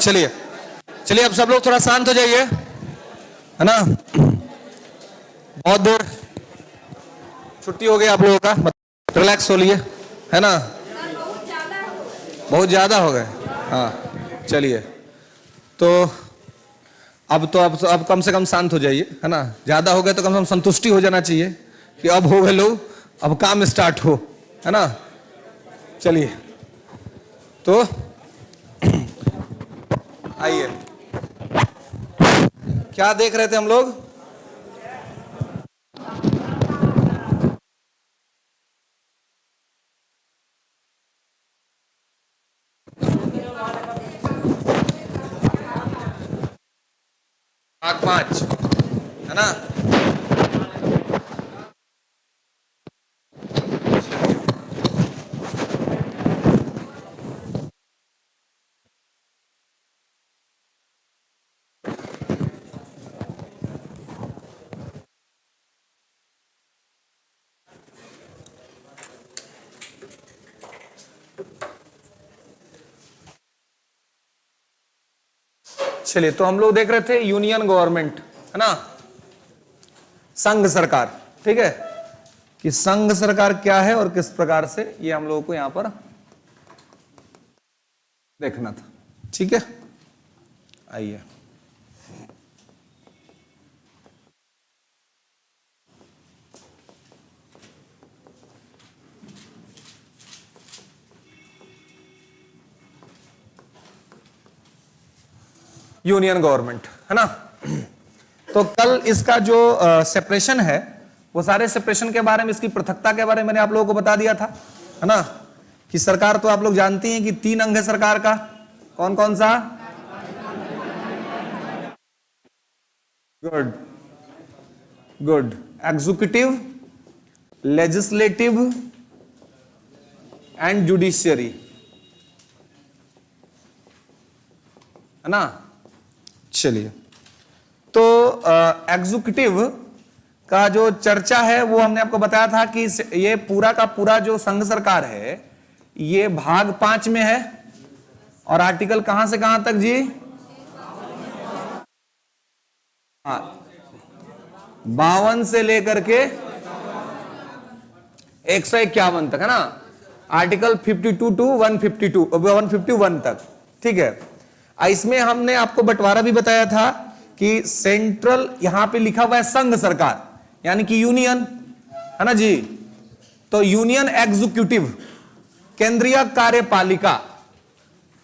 चलिए चलिए, अब सब लोग थोड़ा शांत हो जाइए, है ना। बहुत देर छुट्टी हो गई आप लोगों का, रिलैक्स हो लिए, है ना। बहुत ज्यादा हो गए। हाँ चलिए, तो अब कम से कम शांत हो जाइए, है ना। ज्यादा हो गए तो कम से कम संतुष्टि हो जाना चाहिए कि अब हो गए लोग, अब काम स्टार्ट हो, है ना। चलिए, तो आइए, क्या देख रहे थे हम लोग? भाग 5, है ना। चलिए, तो हम लोग देख रहे थे यूनियन गवर्नमेंट, है ना, संघ सरकार। ठीक है, कि संघ सरकार क्या है और किस प्रकार से, ये हम लोगों को यहां पर देखना था। ठीक है, आइए। यूनियन गवर्नमेंट, है ना। तो कल इसका जो सेपरेशन है, वो सारे सेपरेशन के बारे में, इसकी पृथकता के बारे में मैंने आप लोगों को बता दिया था, है ना। कि सरकार तो आप लोग जानती हैं कि 3 अंग है सरकार का। कौन कौन सा? Good good. Executive, legislative and judiciary, है ना। चलिए, तो एग्जीक्यूटिव का जो चर्चा है वो हमने आपको बताया था कि ये पूरा का पूरा जो संघ सरकार है, ये भाग 5 में है। और आर्टिकल कहां से कहां तक जी? 52 से लेकर के 151 तक, है ना। आर्टिकल 52 टू 151 तक। ठीक है, इसमें हमने आपको बंटवारा भी बताया था कि सेंट्रल यहां पे लिखा हुआ है संघ सरकार, यानी कि यूनियन, है ना जी। तो यूनियन एग्जीक्यूटिव, केंद्रीय कार्यपालिका।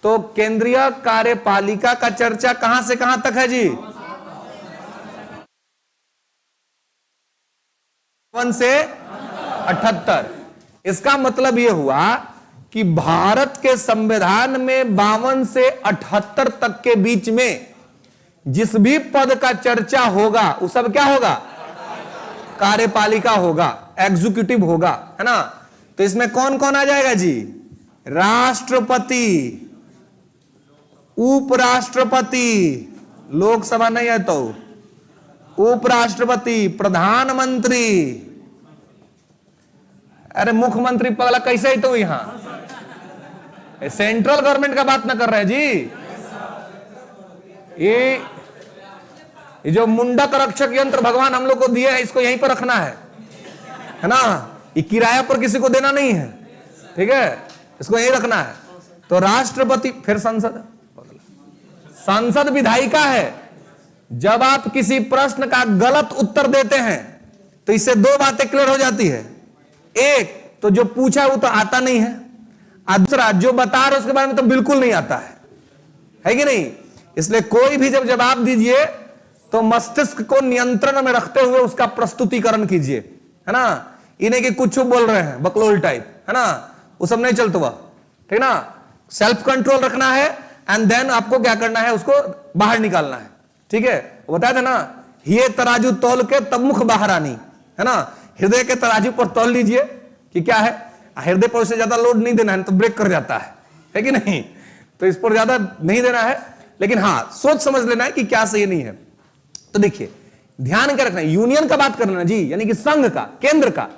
तो केंद्रीय कार्यपालिका का चर्चा कहां से कहां तक है जी? 1 से 78। इसका मतलब यह हुआ कि भारत के संविधान में 52 से 78 तक के बीच में जिस भी पद का चर्चा होगा वो सब क्या होगा? कार्यपालिका होगा, एग्जीक्यूटिव होगा, है ना। तो इसमें कौन कौन आ जाएगा जी? राष्ट्रपति, उपराष्ट्रपति, लोकसभा नहीं है तो उपराष्ट्रपति, प्रधानमंत्री, अरे मुख्यमंत्री पगला कैसे ही तो यहां सेंट्रल गवर्नमेंट का बात ना कर रहे हैं जी। ये जो मुंडक रक्षक यंत्र भगवान हम लोग को दिए है, इसको यहीं पर रखना है ना। ये किराया पर किसी को देना नहीं है, ठीक है, इसको यहीं रखना है। तो राष्ट्रपति, फिर संसद विधायिका है। जब आप किसी प्रश्न का गलत उत्तर देते हैं तो इससे 2 बातें क्लियर हो जाती है। एक तो जो पूछा वो तो आता नहीं है, दूसरा जो बता रहे उसके बारे में तो बिल्कुल नहीं आता है कि नहीं। इसलिए कोई भी जब जवाब दीजिए तो मस्तिष्क को नियंत्रण में रखते हुए उसका प्रस्तुतिकरण कीजिए, है ना। इन्हें कि कुछ बोल रहे हैं बकलोल टाइप, है ना, वो सब नहीं चलता हुआ, ठीक ना। सेल्फ कंट्रोल रखना है एंड देन आपको क्या करना है, उसको बाहर निकालना है, ठीक है। बताया था ना, ये तराजू तौल के तब मुख बाहर आनी, है ना। हृदय के तराजू पर तौल लीजिए कि क्या है, हृदय पर उससे ज्यादा लोड नहीं देना है तो ब्रेक कर जाता है कि नहीं। तो इस पर ज्यादा नहीं देना है, लेकिन हाँ सोच समझ लेना है कि क्या सही नहीं है। तो देखिए ध्यान क्या रखना है, यूनियन का बात करना जी, यानी कि संघ का, केंद्र का।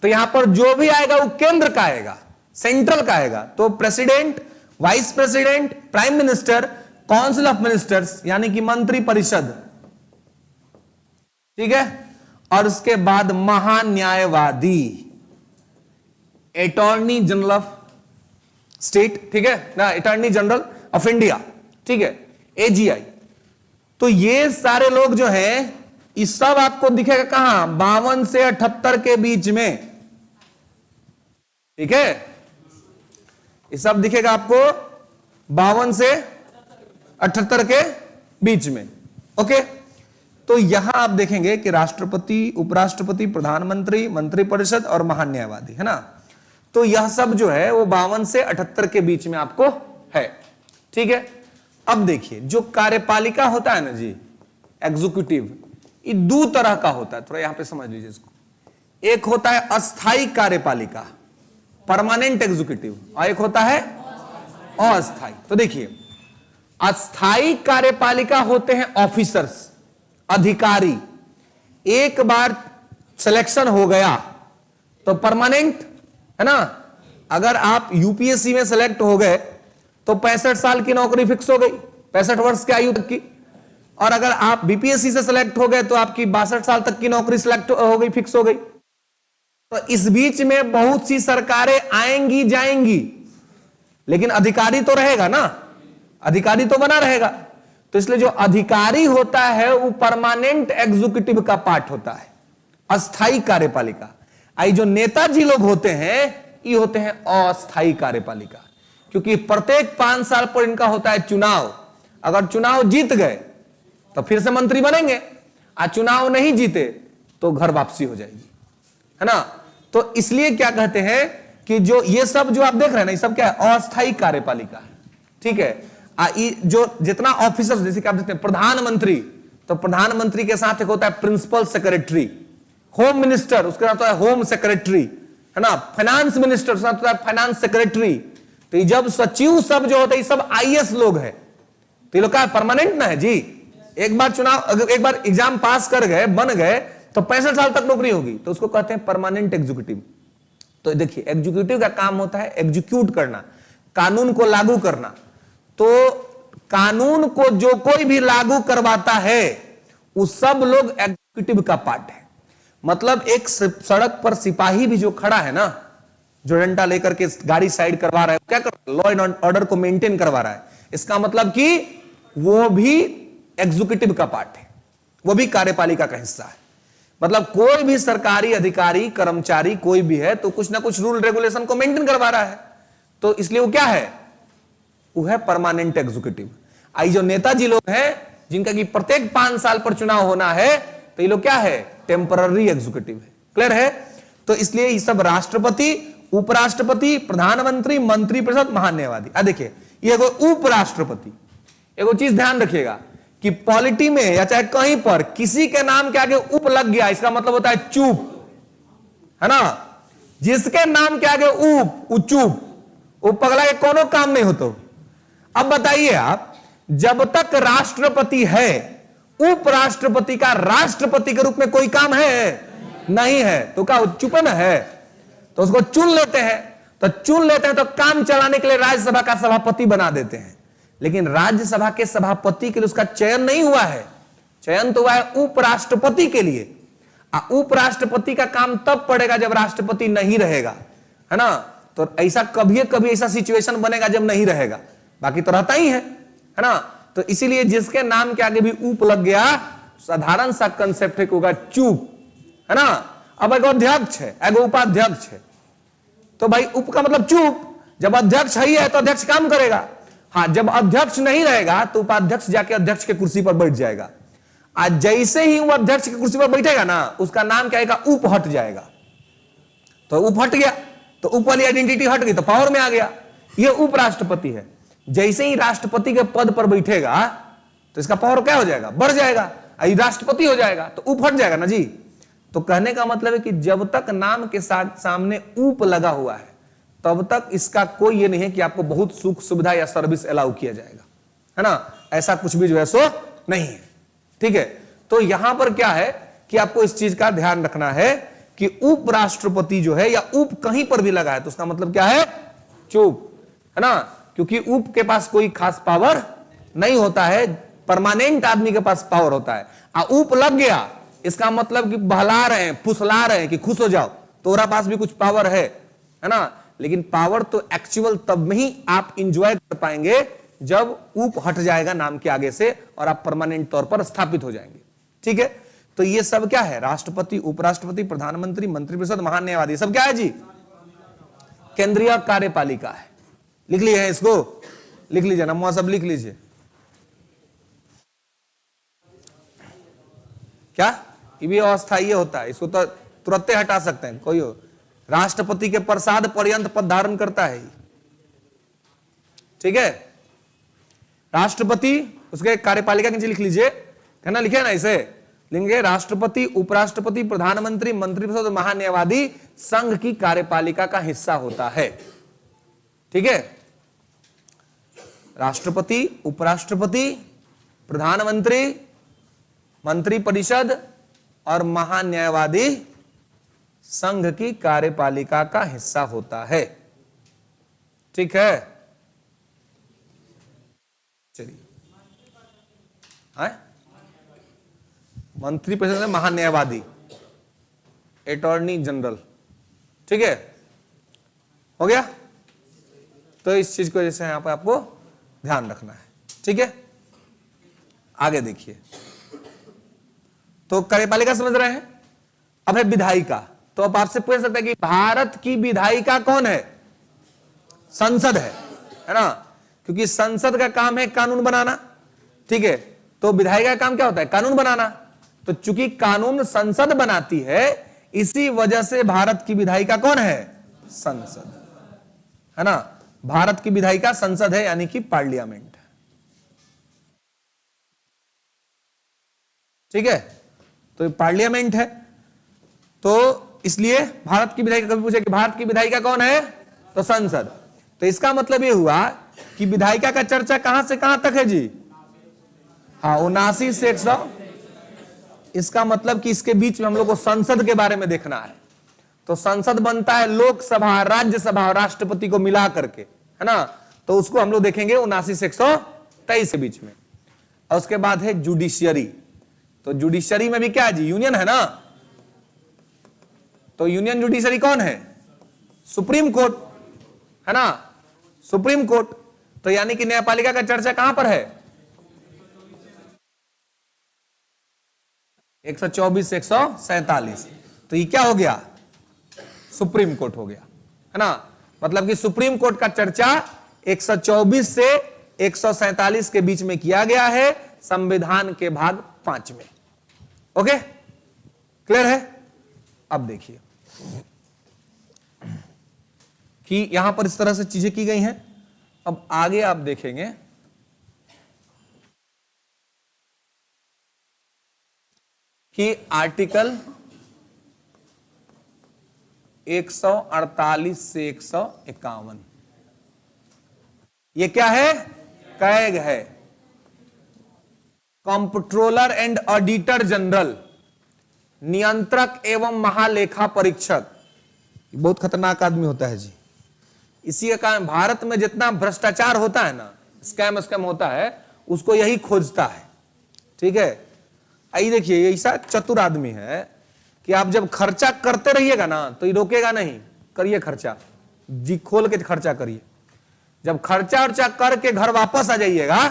तो यहां पर जो भी आएगा वो केंद्र का आएगा, सेंट्रल का आएगा। तो president, vice president, prime minister, council of ministers यानी कि मंत्री परिषद, ठीक है, और उसके बाद महान्यायवादी, अटॉर्नी जनरल ऑफ स्टेट, ठीक है ना, अटॉर्नी जनरल ऑफ इंडिया, ठीक है, एजीआई। तो ये सारे लोग जो हैं, इस सब आपको दिखेगा कहां, 52 से 78 के बीच में, ठीक है, ये सब दिखेगा आपको 52 से 78 के बीच में। ओके, तो यहां आप देखेंगे कि राष्ट्रपति, उपराष्ट्रपति, प्रधानमंत्री, मंत्रिपरिषद और महान्यायवादी, है ना। तो यह सब जो है वो 52 से 78 के बीच में आपको है, ठीक है। अब देखिए, जो कार्यपालिका होता है ना जी, एग्जीक्यूटिव, ये दो तरह का होता है, थोड़ा यहां पे समझ लीजिए इसको। एक होता है अस्थाई कार्यपालिका, परमानेंट एग्जीक्यूटिव, और एक होता है अस्थाई। तो देखिए, अस्थाई कार्यपालिका होते हैं ऑफिसर्स, अधिकारी। एक बार सिलेक्शन हो गया तो परमानेंट, है ना। अगर आप यूपीएससी में सेलेक्ट हो गए तो 65 साल की नौकरी फिक्स हो गई, 65 वर्ष की आयु तक की। और अगर आप बीपीएससी से सेलेक्ट हो गए तो आपकी 62 साल तक की नौकरी सिलेक्ट हो गई, फिक्स हो गई। तो इस बीच में बहुत सी सरकारें आएंगी जाएंगी, लेकिन अधिकारी तो रहेगा ना, अधिकारी तो बना रहेगा। तो इसलिए जो अधिकारी होता है वो परमानेंट एग्जीक्यूटिव का पार्ट होता है, अस्थाई कार्यपालिका। आई जो नेताजी लोग होते हैं ये होते हैं अस्थाई कार्यपालिका, क्योंकि प्रत्येक 5 साल पर इनका होता है चुनाव। अगर चुनाव जीत गए तो फिर से मंत्री बनेंगे, आज चुनाव नहीं जीते तो घर वापसी हो जाएगी, है ना। तो इसलिए क्या कहते हैं कि जो ये सब जो आप देख रहे हैं ना, ये सब क्या है, अस्थाई कार्यपालिका, ठीक है। जो जितना ऑफिसर्स, जैसे कि आप देखते हैं प्रधानमंत्री, तो प्रधानमंत्री के साथ एक होता है प्रिंसिपल सेक्रेटरी, होम मिनिस्टर उसके साथ होता है होम सेक्रेटरी, है ना, फाइनेंस मिनिस्टर उसके साथ होता है फाइनेंस सेक्रेटरी। तो ये जब सचिव सब जो होते हैं, ये सब आईएएस लोग हैं, तो ये लोग क्या परमानेंट ना है जी। एक बार चुनाव, अगर एक बार एग्जाम पास कर गए, बन गए, तो 65 साल तक नौकरी होगी, तो उसको कहते हैं परमानेंट एग्जीक्यूटिव। तो देखिए, एग्जीक्यूटिव का काम होता है एग्जीक्यूट करना, कानून को लागू करना। तो कानून को जो कोई भी लागू करवाता है वो सब लोग एग्जीक्यूटिव का पार्ट है। मतलब एक सड़क पर सिपाही भी जो खड़ा है ना, जो डंडा लेकर के गाड़ी साइड करवा रहा है, क्या कर रहा है, लॉ एंड ऑर्डर को मेंटेन करवा रहा है। इसका मतलब कि वो भी एग्जीक्यूटिव का पार्ट है, वो भी कार्यपालिका का हिस्सा है। मतलब कोई भी सरकारी अधिकारी, कर्मचारी कोई भी है तो कुछ ना कुछ रूल रेगुलेशन को मेंटेन करवा रहा है, तो इसलिए वो क्या है, वो है परमानेंट एग्जीक्यूटिव। आई जो नेताजी लोग हैं जिनका कि प्रत्येक 5 साल पर चुनाव होना है, तो ये लोग क्या है, टेम्पररी एग्जीक्यूटिव है। क्लियर है। तो इसलिए ये सब राष्ट्रपति, उपराष्ट्रपति, प्रधानमंत्री, मंत्रिपरिषद, महान्यायवादी। देखिए, ये उपराष्ट्रपति, एगो चीज ध्यान रखिएगा कि पॉलिटी में या चाहे कहीं पर किसी के नाम के आगे उप लग गया, इसका मतलब होता है चुप, है ना। जिसके नाम के आगे उप, चुप, वो पगला के कोनो काम नहीं होता। अब बताइए आप, जब तक राष्ट्रपति है, उपराष्ट्रपति का राष्ट्रपति के रूप में कोई काम है नहीं है, तो क्या चुप न है, तो उसको चुन लेते हैं। तो चुन लेते हैं तो काम चलाने के लिए राज्यसभा का सभापति बना देते हैं, लेकिन राज्यसभा के सभापति के लिए उसका चयन नहीं हुआ है, चयन तो हुआ है उपराष्ट्रपति के लिए। उपराष्ट्रपति का काम तब पड़ेगा जब राष्ट्रपति नहीं रहेगा, है ना। तो ऐसा कभी कभी ऐसा सिचुएशन बनेगा जब नहीं रहेगा, बाकी तो रहता ही है ना। तो इसीलिए जिसके नाम के आगे भी उप लग गया, साधारण सा कंसेप्ट है कि होगा चुप, है ना। अब एक अध्यक्ष है, एक उपाध्यक्ष है, तो भाई उप का मतलब चुप। जब अध्यक्ष है तो अध्यक्ष काम करेगा, हाँ, जब अध्यक्ष नहीं रहेगा तो उपाध्यक्ष जाके अध्यक्ष के कुर्सी पर बैठ जाएगा। आज जैसे ही वो अध्यक्ष की कुर्सी पर बैठेगा ना, उसका नाम क्या आएगा, उप हट जाएगा। तो उप हट गया तो उप वाली आइडेंटिटी हट गई, तो पावर में आ गया। ये उपराष्ट्रपति है। जैसे ही राष्ट्रपति के पद पर बैठेगा तो इसका पावर क्या हो जाएगा, बढ़ जाएगा, राष्ट्रपति हो जाएगा, तो उप हट जाएगा ना जी। तो कहने का मतलब है कि जब तक नाम के साथ सामने उप लगा हुआ है, तब तक इसका कोई ये नहीं है कि आपको बहुत सुख सुविधा या सर्विस अलाउ किया जाएगा, है ना। ऐसा कुछ भी जो है सो नहीं है, ठीक है। तो यहां पर क्या है कि आपको इस चीज का ध्यान रखना है कि उपराष्ट्रपति जो है या उप कहीं पर भी लगा है तो उसका मतलब क्या है, चुप, है ना, क्योंकि उप के पास कोई खास पावर नहीं होता है, परमानेंट आदमी के पास पावर होता है। ऊप लग गया इसका मतलब कि बहला रहे हैं, फुसला रहे हैं कि खुश हो जाओ, तोरा पास भी कुछ पावर है ना। लेकिन पावर तो एक्चुअल तब में ही आप इंजॉय कर पाएंगे जब ऊप हट जाएगा नाम के आगे से और आप परमानेंट तौर पर स्थापित हो जाएंगे। ठीक है, तो ये सब क्या है? राष्ट्रपति, उपराष्ट्रपति, प्रधानमंत्री, मंत्रिपरिषद, महान्यायवादी, सब क्या है जी? केंद्रीय कार्यपालिका है। लिख लिए इसको, लिख लीजिए नमो, सब लिख लीजिए। क्या ये भी अस्थायी होता है, इसको तो तुरंत हटा सकते हैं। कोई हो राष्ट्रपति के प्रसाद पर्यंत पद धारण करता है। ठीक है, राष्ट्रपति, उसके कार्यपालिका के नीचे लिख लीजिए, है ना, लिखे ना, इसे लिखेंगे राष्ट्रपति, उपराष्ट्रपति, प्रधानमंत्री, मंत्रिपरिषद, महान्यायवादी संघ की कार्यपालिका का हिस्सा होता है। ठीक है, राष्ट्रपति, उपराष्ट्रपति, प्रधानमंत्री, मंत्रिपरिषद और महान्यायवादी संघ की कार्यपालिका का हिस्सा होता है। ठीक है, चलिए, मंत्रिपरिषद में महान्यायवादी, अटॉर्नी जनरल। ठीक है, हो गया। तो इस चीज को जैसे यहां पर आपको ध्यान रखना है। ठीक है, आगे देखिए, तो कार्यपालिका समझ रहे हैं। अब है विधायिका। तो अब आपसे पूछ सकते हैं कि भारत की विधायिका कौन है? संसद है ना, क्योंकि संसद का काम है कानून बनाना। ठीक है, तो विधायिका का काम क्या होता है? कानून बनाना। तो चूंकि कानून संसद बनाती है, इसी वजह से भारत की विधायिका कौन है? संसद है ना। भारत की विधायिका संसद है, यानी कि पार्लियामेंट है। ठीक है, तो पार्लियामेंट है, तो इसलिए भारत की विधायिका, कभी पूछे कि भारत की विधायिका कौन है, तो संसद। तो इसका मतलब यह हुआ कि विधायिका का चर्चा कहां से कहां तक है जी? हाँ, 79 से 100। इसका मतलब कि इसके बीच में हम लोग को संसद के बारे में देखना है। तो संसद बनता है लोकसभा, राज्यसभा और राष्ट्रपति को मिला करके, है ना। तो उसको हम लोग देखेंगे 79 से 123 के बीच में। और उसके बाद है जुडिशियरी। तो जुडिशियरी में भी क्या है जी? यूनियन है ना। तो यूनियन जुडिशियरी कौन है? सुप्रीम कोर्ट, है ना, सुप्रीम कोर्ट। तो यानी कि न्यायपालिका का चर्चा कहां पर है? 124 से 147। तो ये क्या हो गया? सुप्रीम कोर्ट हो गया, है ना। मतलब कि सुप्रीम कोर्ट का चर्चा 124 से 147 के बीच में किया गया है, संविधान के भाग 5 में। ओके, क्लियर है। अब देखिए कि यहां पर इस तरह से चीजें की गई हैं। अब आगे आप देखेंगे कि आर्टिकल 148 से 151 ये क्या है? कैग है, कंप्ट्रोलर एंड ऑडिटर जनरल, नियंत्रक एवं महालेखा परीक्षक। बहुत खतरनाक आदमी होता है जी। इसी का कारण भारत में जितना भ्रष्टाचार होता है ना, स्कैम होता है, उसको यही खोजता है। ठीक है, आइए देखिए, ये ऐसा चतुर आदमी है कि आप जब खर्चा करते रहिएगा ना तो ये रोकेगा नहीं, करिए खर्चा, जी खोल के खर्चा करिए। जब खर्चा वर्चा करके घर वापस आ जाइएगा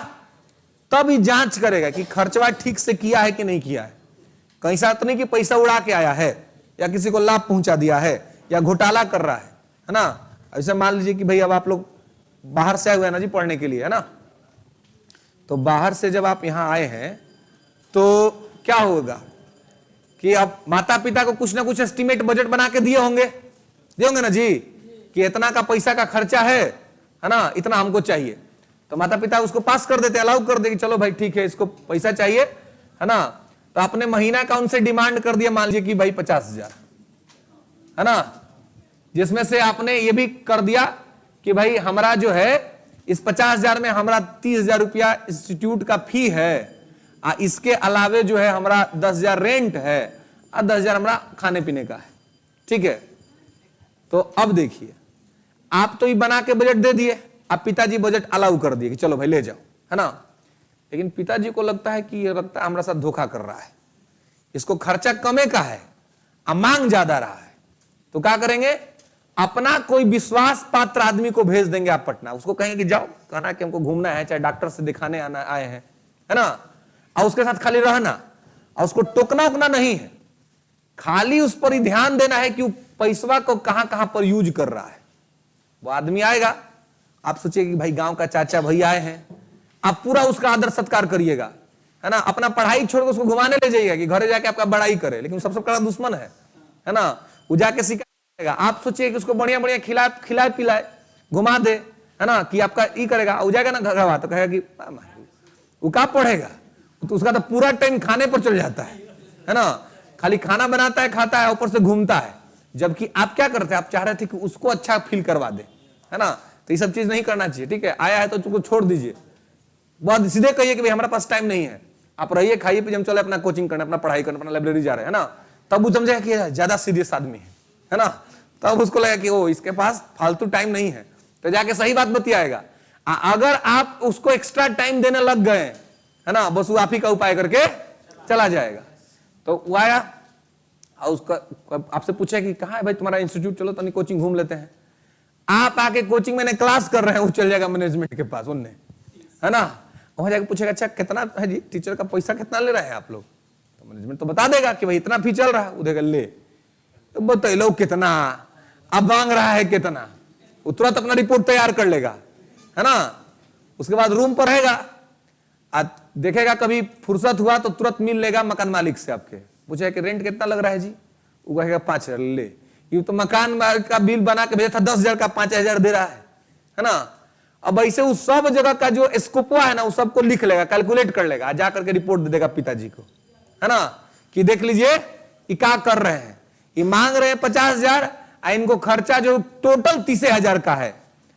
तब ही जांच करेगा कि खर्चवा ठीक से किया है कि नहीं किया है। कहीं साथ नहीं कि पैसा उड़ा के आया है या किसी को लाभ पहुंचा दिया है या घोटाला कर रहा है ना। ऐसे मान लीजिए कि भाई अब आप लोग बाहर से आए हुए हैं ना जी पढ़ने के लिए, है ना। तो बाहर से जब आप यहां आए हैं तो क्या होगा कि अब माता पिता को कुछ ना कुछ एस्टिमेट बजट बना के दिए होंगे ना जी, कि इतना का पैसा का खर्चा है ना, इतना हमको चाहिए। तो माता पिता उसको पास कर देते, अलाउ कर दे कि चलो भाई ठीक है, इसको पैसा चाहिए, है ना। तो आपने महीना का उनसे डिमांड कर दिया, मान लीजिए कि भाई 50,000, है ना, जिसमें से आपने ये भी कर दिया कि भाई हमारा जो है इस 50,000 में हमारा 30,000 रुपया इंस्टीट्यूट का फी है, इसके अलावे जो है हमारा 10,000 रेंट है और 10,000 हमारा खाने पीने का है। ठीक है, तो अब देखिए, आप तो ये बना के बजट दे दिए, अब पिताजी बजट अलाउ कर दिए कि चलो भाई ले जाओ, है ना। लेकिन पिताजी को लगता है कि ये लगता है हमारा साथ धोखा कर रहा है, इसको खर्चा कमे का है और मांग ज्यादा रहा है। तो क्या करेंगे, अपना कोई विश्वास पात्र आदमी को भेज देंगे आप पटना, उसको कहेंगे कि जाओ, कहना कि हमको घूमना है, चाहे डॉक्टर से दिखाने आना आए हैं, है ना, और उसके साथ खाली रहना और उसको टोकना उकना नहीं है, खाली उस पर ही ध्यान देना है कि वो पैसवा को कहां कहां पर यूज कर रहा है। वो आदमी आएगा, आप सोचिए कि भाई गांव का चाचा भैया आए हैं, आप पूरा उसका आदर सत्कार करिएगा, है ना, अपना पढ़ाई छोड़कर उसको घुमाने ले जाइएगा कि घरे जाके आपका बड़ाई करे, लेकिन सबसे बड़ा दुश्मन है ना, वो जाके सिखाएगा। आप सोचिए कि उसको बढ़िया बढ़िया खिलाए पिलाए घुमा दे, है ना, कि आपका ये करेगा, वो जाएगा ना घर तो कहेगा कि वो क्या पढ़ेगा, तो उसका तो पूरा टाइम खाने पर चल जाता है ना, खाली खाना बनाता है, खाता है, ऊपर से घूमता है। जबकि आप क्या करते हैं, आप चाह रहे थे कि उसको अच्छा फील करवा दे, है ना, तो ये सब चीज नहीं करना चाहिए। ठीक है, आया है तो उसको छोड़ दीजिए, बहुत सीधे कहिए कि भाई हमारे पास टाइम नहीं है, आप रहिए खाइए फिर हम चले अपना कोचिंग करने, अपना पढ़ाई करने, अपना लाइब्रेरी जा रहे हैं ना, तब वो समझेगा कि ज्यादा सीरियस आदमी है ना, तब उसको लगेगा कि ओ इसके पास फालतू टाइम नहीं है, तो जाके सही बात बतियाएगा। अगर आप उसको एक्स्ट्रा टाइम देने लग गए, है ना, बस वो आप ही का उपाय करके चला जाएगा। तो वो आया और उसका आपसे पूछा कि कहाँ है भाई तुम्हारा इंस्टीट्यूट, चलो तो कोचिंग घूम लेते हैं। आप आके कोचिंग में क्लास कर रहे हैं, वो चल जाएगा मैनेजमेंट के पास उनने, है ना, वहां जाके पूछेगा अच्छा कितना है जी, टीचर का पैसा कितना ले रहे हैं आप लोग, तो मैनेजमेंट तो बता देगा कि भाई इतना फी चल रहा है, उधर ले तो बताइए कितना अब मांग रहा है कितना, वो तुरंत अपना रिपोर्ट तैयार कर लेगा, है ना, उसके बाद रूम पर रहेगा, देखेगा कभी फुर्सत हुआ तो तुरंत मिल लेगा मकान मालिक से, आपके पूछेगा कि रेंट कितना लग रहा है जी, वो कहेगा 5,000, ले ये तो मकान मालिक का बिल बना के भेजा था 10,000 का 5,000 दे रहा है ना। अब ऐसे उस सब जगह का जो स्कोपा है ना, वो सबको लिख लेगा, कैलकुलेट कर लेगा, जा करके रिपोर्ट दे देगा पिताजी को, है ना, कि देख लीजिए ये क्या कर रहे हैं, ये मांग रहे हैं 50,000, इनको खर्चा जो टोटल 30,000 का है,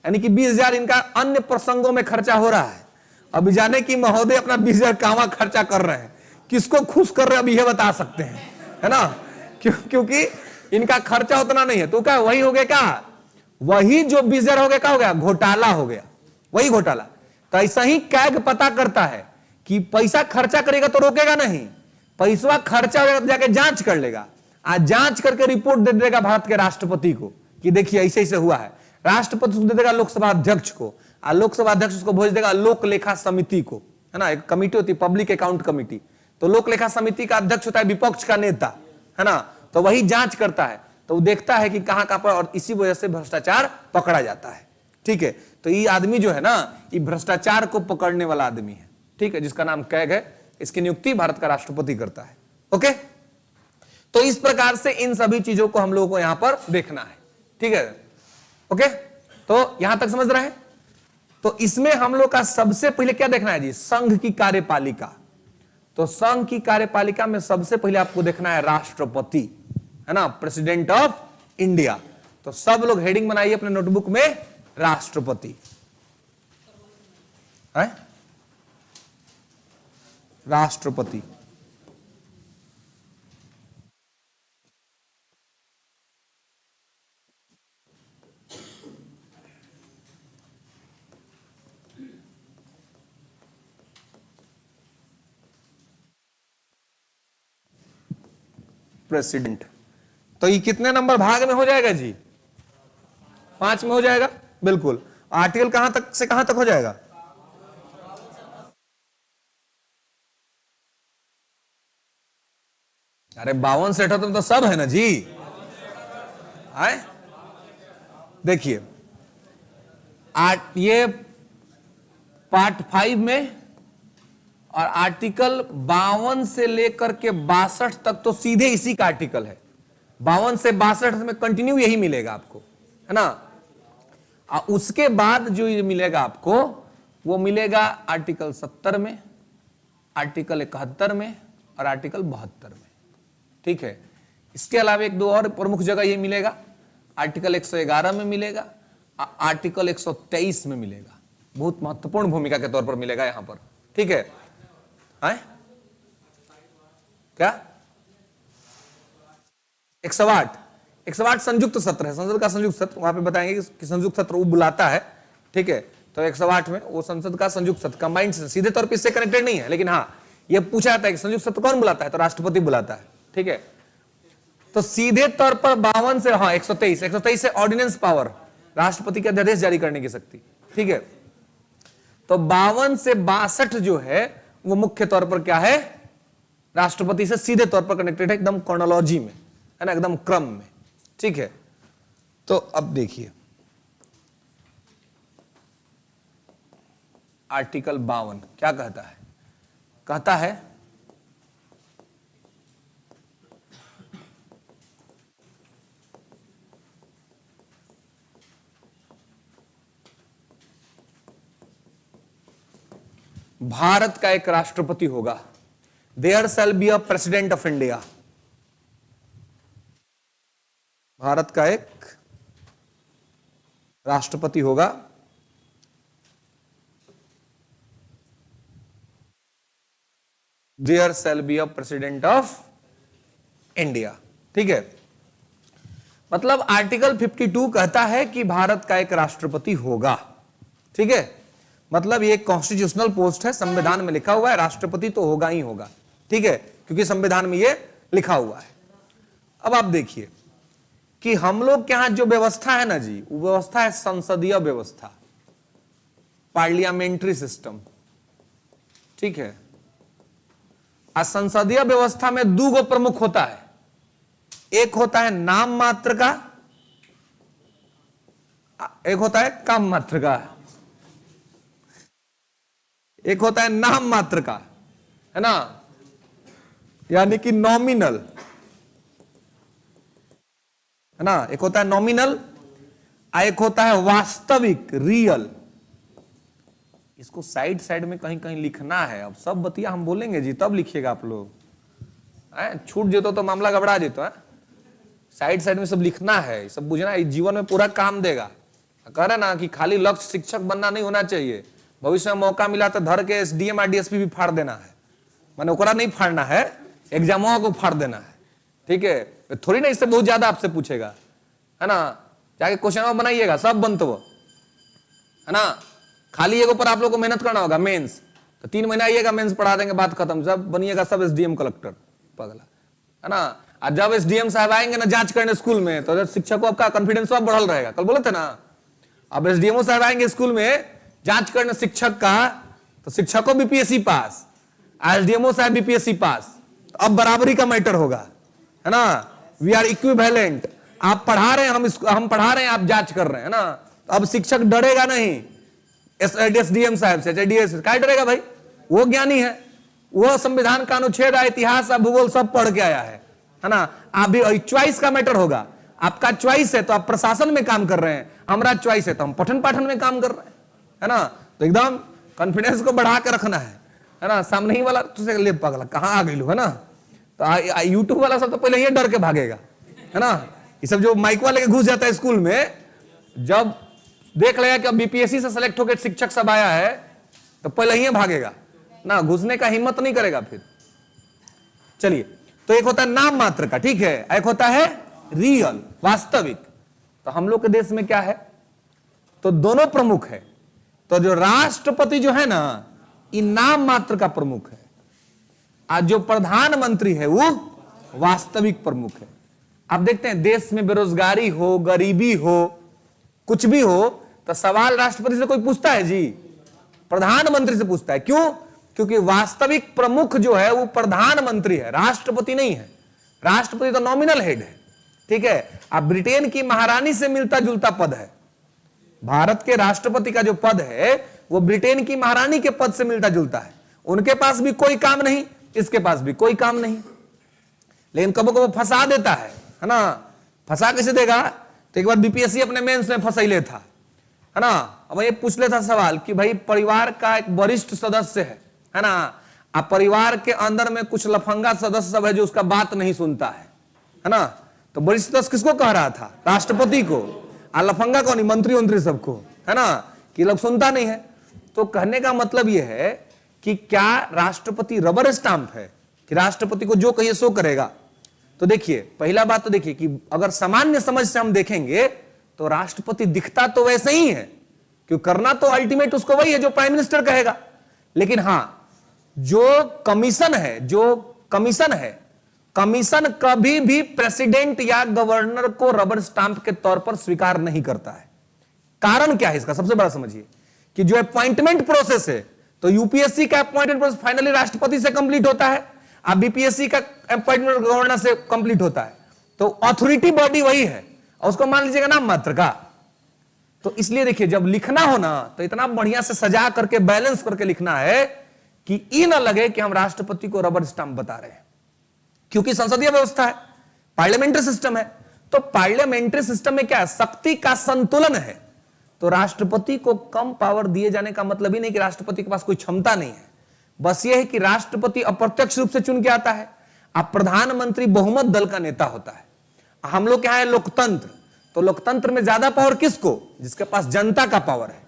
यानी कि 20,000 इनका अन्य प्रसंगों में खर्चा हो रहा है। अभी जाने की महोदय अपना 20,000 कावा खर्चा कर रहे हैं, किसको खुश कर रहे हैं अभी ये बता सकते हैं, है ना, क्योंकि इनका खर्चा उतना नहीं है। तो क्या वही हो गया, क्या वही जो 20,000 हो गया, क्या हो गया, घोटाला हो गया, वही घोटाला। तो ऐसा ही कैग पता करता है कि पैसा खर्चा करेगा तो रोकेगा नहीं, पैसा खर्चा होगा तो जाके जांच कर लेगा, आज जांच करके रिपोर्ट दे देगा भारत के राष्ट्रपति को कि देखिए ऐसे ऐसे हुआ है, राष्ट्रपति दे देगा लोकसभा अध्यक्ष को, और लोकसभा अध्यक्ष उसको भेज देगा लोक लेखा समिति को, है ना, एक कमिटी होती है पब्लिक अकाउंट कमिटी, तो लोक लेखा समिति का अध्यक्ष होता है विपक्ष का नेता, है ना, तो वही जांच करता है, तो वो देखता है कि कहां कहां पर, और इसी वजह से भ्रष्टाचार पकड़ा जाता है। ठीक है, तो ये आदमी जो है ना, ये भ्रष्टाचार को पकड़ने वाला आदमी है, ठीक है, जिसका नाम कैग है, इसकी नियुक्ति भारत का राष्ट्रपति करता है। ओके, तो इस प्रकार से इन सभी चीजों को हम लोगों को यहां पर देखना है। ठीक है, ओके, तो यहां तक समझ रहे हैं। तो इसमें हम लोग का सबसे पहले क्या देखना है जी, संघ की कार्यपालिका। तो संघ की कार्यपालिका में सबसे पहले आपको देखना है राष्ट्रपति, है ना, प्रेसिडेंट ऑफ इंडिया। तो सब लोग हेडिंग बनाइए अपने नोटबुक में, राष्ट्रपति है, राष्ट्रपति। प्रेसिडेंट, तो ये कितने नंबर भाग में हो जाएगा जी, 5 में हो जाएगा, बिल्कुल। आर्टिकल कहां तक से कहां तक हो जाएगा, अरे 52 से 78 तो सब है ना जी, आए देखिए, ये पार्ट 5 में, और आर्टिकल 52 से लेकर के 62 तक तो सीधे इसी का आर्टिकल है, 52 से 62 में कंटिन्यू यही मिलेगा आपको, है ना। और उसके बाद जो ये मिलेगा आपको, वो मिलेगा आर्टिकल 70 में, आर्टिकल 71 में और आर्टिकल 72 में। ठीक है, इसके अलावा एक दो और प्रमुख जगह ये मिलेगा, आर्टिकल 111 में मिलेगा, आर्टिकल 123 में मिलेगा, बहुत महत्वपूर्ण भूमिका के तौर पर मिलेगा यहां पर। ठीक है, क्या 108 संयुक्त सत्र है, संसद का संयुक्त सत्र, वहां पे बताएंगे कि संयुक्त सत्र वो बुलाता है। ठीक है, तो तो 108 में वो संसद का संयुक्त सत्र कंबाइंड सीधे तौर पर इससे कनेक्टेड नहीं है, लेकिन हाँ ये पूछा जाता है कि संयुक्त सत्र कौन बुलाता है, तो राष्ट्रपति बुलाता है। ठीक है, तो सीधे तौर पर 52 से 123 से ऑर्डिनेंस पावर, राष्ट्रपति के अध्यादेश जारी करने की शक्ति। ठीक है, तो 52 से 62 जो है वो मुख्य तौर पर क्या है, राष्ट्रपति से सीधे तौर पर कनेक्टेड है, एकदम क्रोनोलॉजी में है ना, एकदम क्रम में। ठीक है, तो अब देखिए आर्टिकल 52 क्या कहता है, कहता है भारत का एक राष्ट्रपति होगा, there shall be a president of India. Bharat का एक राष्ट्रपति होगा, there shall be a president of India. ठीक है, मतलब आर्टिकल 52 कहता है कि भारत का एक राष्ट्रपति होगा। ठीक है, मतलब ये कॉन्स्टिट्यूशनल पोस्ट है, संविधान में लिखा हुआ है राष्ट्रपति तो होगा ही होगा। ठीक है, क्योंकि संविधान में ये लिखा हुआ है। अब आप देखिए कि हम लोग के यहां जो व्यवस्था है ना जी, वो व्यवस्था है संसदीय व्यवस्था, पार्लियामेंट्री सिस्टम। ठीक है, संसदीय व्यवस्था में दो गो प्रमुख होता है, एक होता है नाम मात्र का, एक होता है काम मात्र का। एक होता है नाम मात्र का, है ना, यानी कि नॉमिनल, है ना, एक होता है नॉमिनल, एक होता है वास्तविक, रियल। इसको साइड साइड में कहीं कहीं लिखना है, अब सब बतिया हम बोलेंगे जी तब लिखिएगा आप लोग, छूट जेतो तो मामला गबड़ा जेतो है। साइड साइड में सब लिखना है, सब बुझना, जीवन में पूरा काम देगा। कह रहे ना कि खाली लक्ष्य शिक्षक बनना नहीं होना चाहिए, भविष्य में मौका मिला तो धर के एसडीएम आरडीएसपी भी फाड़ देना है, माने ओकरा नहीं फाड़ना है, एग्जामों को फाड़ देना है। ठीक है, थोड़ी ना इससे बहुत ज्यादा आपसे पूछेगा, है ना, जाके क्वेश्चन बनाइएगा, सब बनतो है ना, खाली एक ऊपर आप लोग को मेहनत करना होगा। मेंस तो 3 महीना आइएगा, मेंस पढ़ा देंगे, बात खत्म, सब बनिएगा सब एसडीएम कलेक्टर पगला, है ना। और जब एसडीएम साहब आएंगे ना जांच करने स्कूल में, तो शिक्षकों आपका कॉन्फिडेंस बढ़ल रहेगा। कल बोले थे ना, अब एसडीएमओ साहब आएंगे स्कूल में जांच करने शिक्षक का, तो शिक्षकों बीपीएससी पास, एसडीएमओ साहब बीपीएससी पास, तो अब बराबरी का मैटर होगा, है ना, वी आर इक्विवेलेंट। आप पढ़ा रहे हैं, हम पढ़ा रहे हैं, आप जांच कर रहे हैं, है ना। अब शिक्षक डरेगा नहीं एसडीएम साहब से, डीएस क्या डरेगा भाई, वो ज्ञानी है, वो संविधान का अनुच्छेद, इतिहास, भूगोल सब पढ़ के आया है ना। आप भी चॉइस का मैटर होगा, आपका चॉइस है तो आप प्रशासन में काम कर रहे हैं, हमारा चॉइस है तो हम पठन पाठन में काम कर रहे हैं, है ना। तो एकदम कॉन्फिडेंस को बढ़ा के रखना है ना। सामने ही वाला तुझे ले पगला कहां आ गई, है ना, तो यूट्यूब वाला सब तो पहले ये डर के भागेगा, है ना। ये सब जो माइक वाले के घुस जाता है स्कूल में, जब देख लेगा कि अब बीपीएससी से सेलेक्ट होकर शिक्षक सब आया है, तो पहले ही भागेगा ना, घुसने का हिम्मत नहीं करेगा फिर। चलिए, तो एक होता है नाम मात्र का, ठीक है, एक होता है रियल, वास्तविक। तो हम लोग के देश में क्या है, तो दोनों प्रमुख है। तो जो राष्ट्रपति जो है ना, ये नाम मात्र का प्रमुख है, आज जो प्रधानमंत्री है वो वास्तविक प्रमुख है। आप देखते हैं देश में बेरोजगारी हो, गरीबी हो, कुछ भी हो, तो सवाल राष्ट्रपति से कोई पूछता है जी, प्रधानमंत्री से पूछता है। क्यों? क्योंकि वास्तविक प्रमुख जो है वो प्रधानमंत्री है, राष्ट्रपति नहीं है। राष्ट्रपति तो नॉमिनल हेड है, ठीक है। अब ब्रिटेन की महारानी से मिलता जुलता पद है, भारत के राष्ट्रपति का जो पद है वो ब्रिटेन की महारानी के पद से मिलता जुलता है। उनके पास भी कोई काम नहीं, इसके पास भी कोई काम नहीं, लेकिन कबो कबो फंसा देता है ना। फंसा कैसे देगा, तो एक बार बीपीएससी अपने मेंस में फंसैले था, है ना। अब ये पूछ लेता सवाल कि भाई परिवार का एक वरिष्ठ सदस्य है ना, अब परिवार के अंदर में कुछ लफंगा सदस्य सब है जो उसका बात नहीं सुनता है ना। तो वरिष्ठ सदस्य किसको कह रहा था, राष्ट्रपति को, और लफंगा कौन, मंत्री सबको, है ना, कि लोग सुनता नहीं है। तो कहने का मतलब यह है कि क्या राष्ट्रपति रबर स्टाम्प है कि राष्ट्रपति को जो कहिए सो करेगा। तो देखिए, पहला बात तो देखिए कि अगर सामान्य समझ से हम देखेंगे तो राष्ट्रपति दिखता तो वैसे ही है, क्योंकि करना तो अल्टीमेट उसको वही है जो प्राइम मिनिस्टर कहेगा। लेकिन हां, जो कमीशन है, कमीशन कभी भी प्रेसिडेंट या गवर्नर को रबर स्टांप के तौर पर स्वीकार नहीं करता है। कारण क्या है इसका? सबसे बड़ा समझिए कि जो अपॉइंटमेंट प्रोसेस है, तो यूपीएससी का अपॉइंटमेंट प्रोसेस फाइनली राष्ट्रपति से कंप्लीट होता है, अब बीपीएससी का अपॉइंटमेंट गवर्नर से कंप्लीट होता है। तो अथॉरिटी बॉडी वही है और उसको मान लीजिएगा नाम मात्र का। तो इसलिए देखिए, जब लिखना हो ना तो इतना बढ़िया से सजा करके बैलेंस करके लिखना है कि ये ना लगे कि हम राष्ट्रपति को रबर स्टांप बता रहे हैं, क्योंकि संसदीय व्यवस्था है, पार्लियामेंट्री सिस्टम है। तो पार्लियामेंट्री सिस्टम में क्या है? शक्ति का संतुलन है। तो राष्ट्रपति को कम पावर दिए जाने का मतलब ही नहीं कि राष्ट्रपति के पास कोई क्षमता नहीं है, बस यह है कि राष्ट्रपति अप्रत्यक्ष रूप से चुन के आता है, अब प्रधानमंत्री बहुमत दल का नेता होता है। हम लोग क्या है? लोकतंत्र। तो लोकतंत्र में ज्यादा पावर किसको? जिसके पास जनता का पावर है।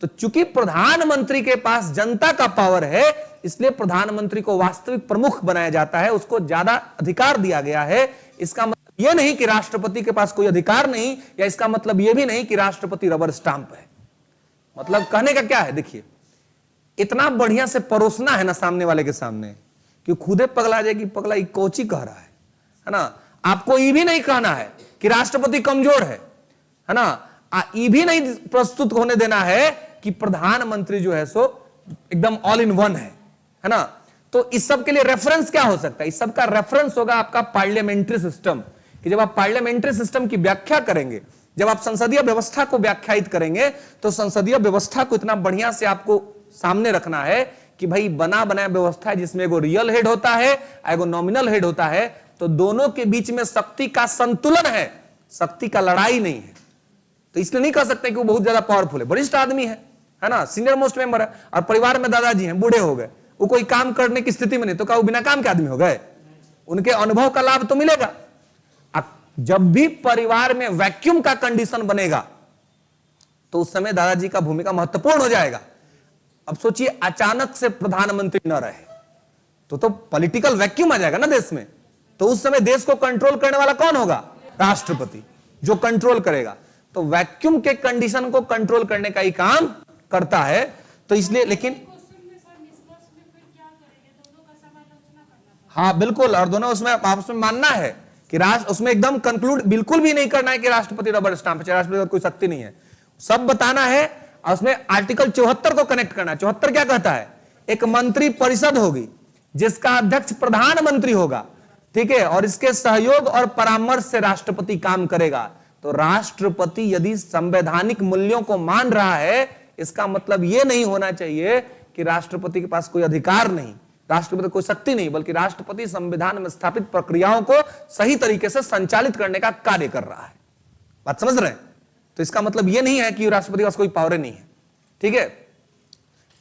तो चूंकि प्रधानमंत्री के पास जनता का पावर है, इसलिए प्रधानमंत्री को वास्तविक प्रमुख बनाया जाता है, उसको ज्यादा अधिकार दिया गया है। इसका मतलब यह नहीं कि राष्ट्रपति के पास कोई अधिकार नहीं, या इसका मतलब यह भी नहीं कि राष्ट्रपति रबर स्टांप है। मतलब कहने का क्या है? देखिए, इतना बढ़िया से परोसना है ना सामने वाले के सामने कि खुदे पगला जाएगी, पगला ये कोची कह रहा है ना। आपको ये भी नहीं कहना है कि राष्ट्रपति कमजोर है ना, ये भी नहीं प्रस्तुत होने देना है कि प्रधानमंत्री जो है सो एकदम ऑल इन वन है ना। तो इस सब के लिए रेफरेंस क्या हो सकता है? इस सब का रेफरेंस होगा आपका पार्लियामेंट्री सिस्टम, कि जब आप पार्लियामेंट्री सिस्टम की व्याख्या करेंगे, जब आप संसदीय व्यवस्था को व्याख्यायित करेंगे, तो संसदीय व्यवस्था को इतना बढ़िया से आपको सामने रखना है कि भाई बना बनाया व्यवस्था है जिसमें एगो रियल हेड होता है, एगो नॉमिनल हेड होता है। तो दोनों के बीच में शक्ति का संतुलन है, शक्ति का लड़ाई नहीं है। तो इसलिए नहीं कह सकते कि वो बहुत ज्यादा पावरफुल है, वरिष्ठ आदमी है ना, सीनियर मोस्ट मेंबर है, और परिवार में दादाजी हैं, बूढ़े हो गए, वो कोई काम करने की स्थिति में नहीं, तो क्या वो बिना काम के आदमी हो गए? उनके अनुभव का लाभ तो मिलेगा। जब भी परिवार में वैक्यूम का कंडीशन बनेगा, तो उस समय दादाजी का भूमिका महत्वपूर्ण हो जाएगा। अब सोचिए, अचानक से प्रधानमंत्री न रहे तो पॉलिटिकल वैक्यूम आ जाएगा ना देश में। तो उस समय देश को कंट्रोल करने वाला कौन होगा? राष्ट्रपति, जो कंट्रोल करेगा। तो वैक्यूम के कंडीशन को कंट्रोल करने का ही काम करता है। तो इसलिए, लेकिन हाँ बिल्कुल, और दोनों उसमें आपस में मानना है कि राष्ट्र उसमें एकदम कंक्लूड बिल्कुल भी नहीं करना है कि राष्ट्रपति रबर स्टांप है, राष्ट्रपति कोई शक्ति नहीं है, सब बताना है। और उसमें आर्टिकल 74 को कनेक्ट करना है। 74 क्या कहता है? एक मंत्री परिषद होगी जिसका अध्यक्ष प्रधानमंत्री होगा, ठीक है, और इसके सहयोग और परामर्श से राष्ट्रपति काम करेगा। तो राष्ट्रपति यदि संवैधानिक मूल्यों को मान रहा है, इसका मतलब यह नहीं होना चाहिए कि राष्ट्रपति के पास कोई अधिकार नहीं, राष्ट्रपति कोई शक्ति नहीं, बल्कि राष्ट्रपति संविधान में स्थापित प्रक्रियाओं को सही तरीके से संचालित करने का कार्य कर रहा है। बात समझ रहे हैं? तो इसका मतलब यह नहीं है कि राष्ट्रपति के पास कोई पावर नहीं है, ठीक है।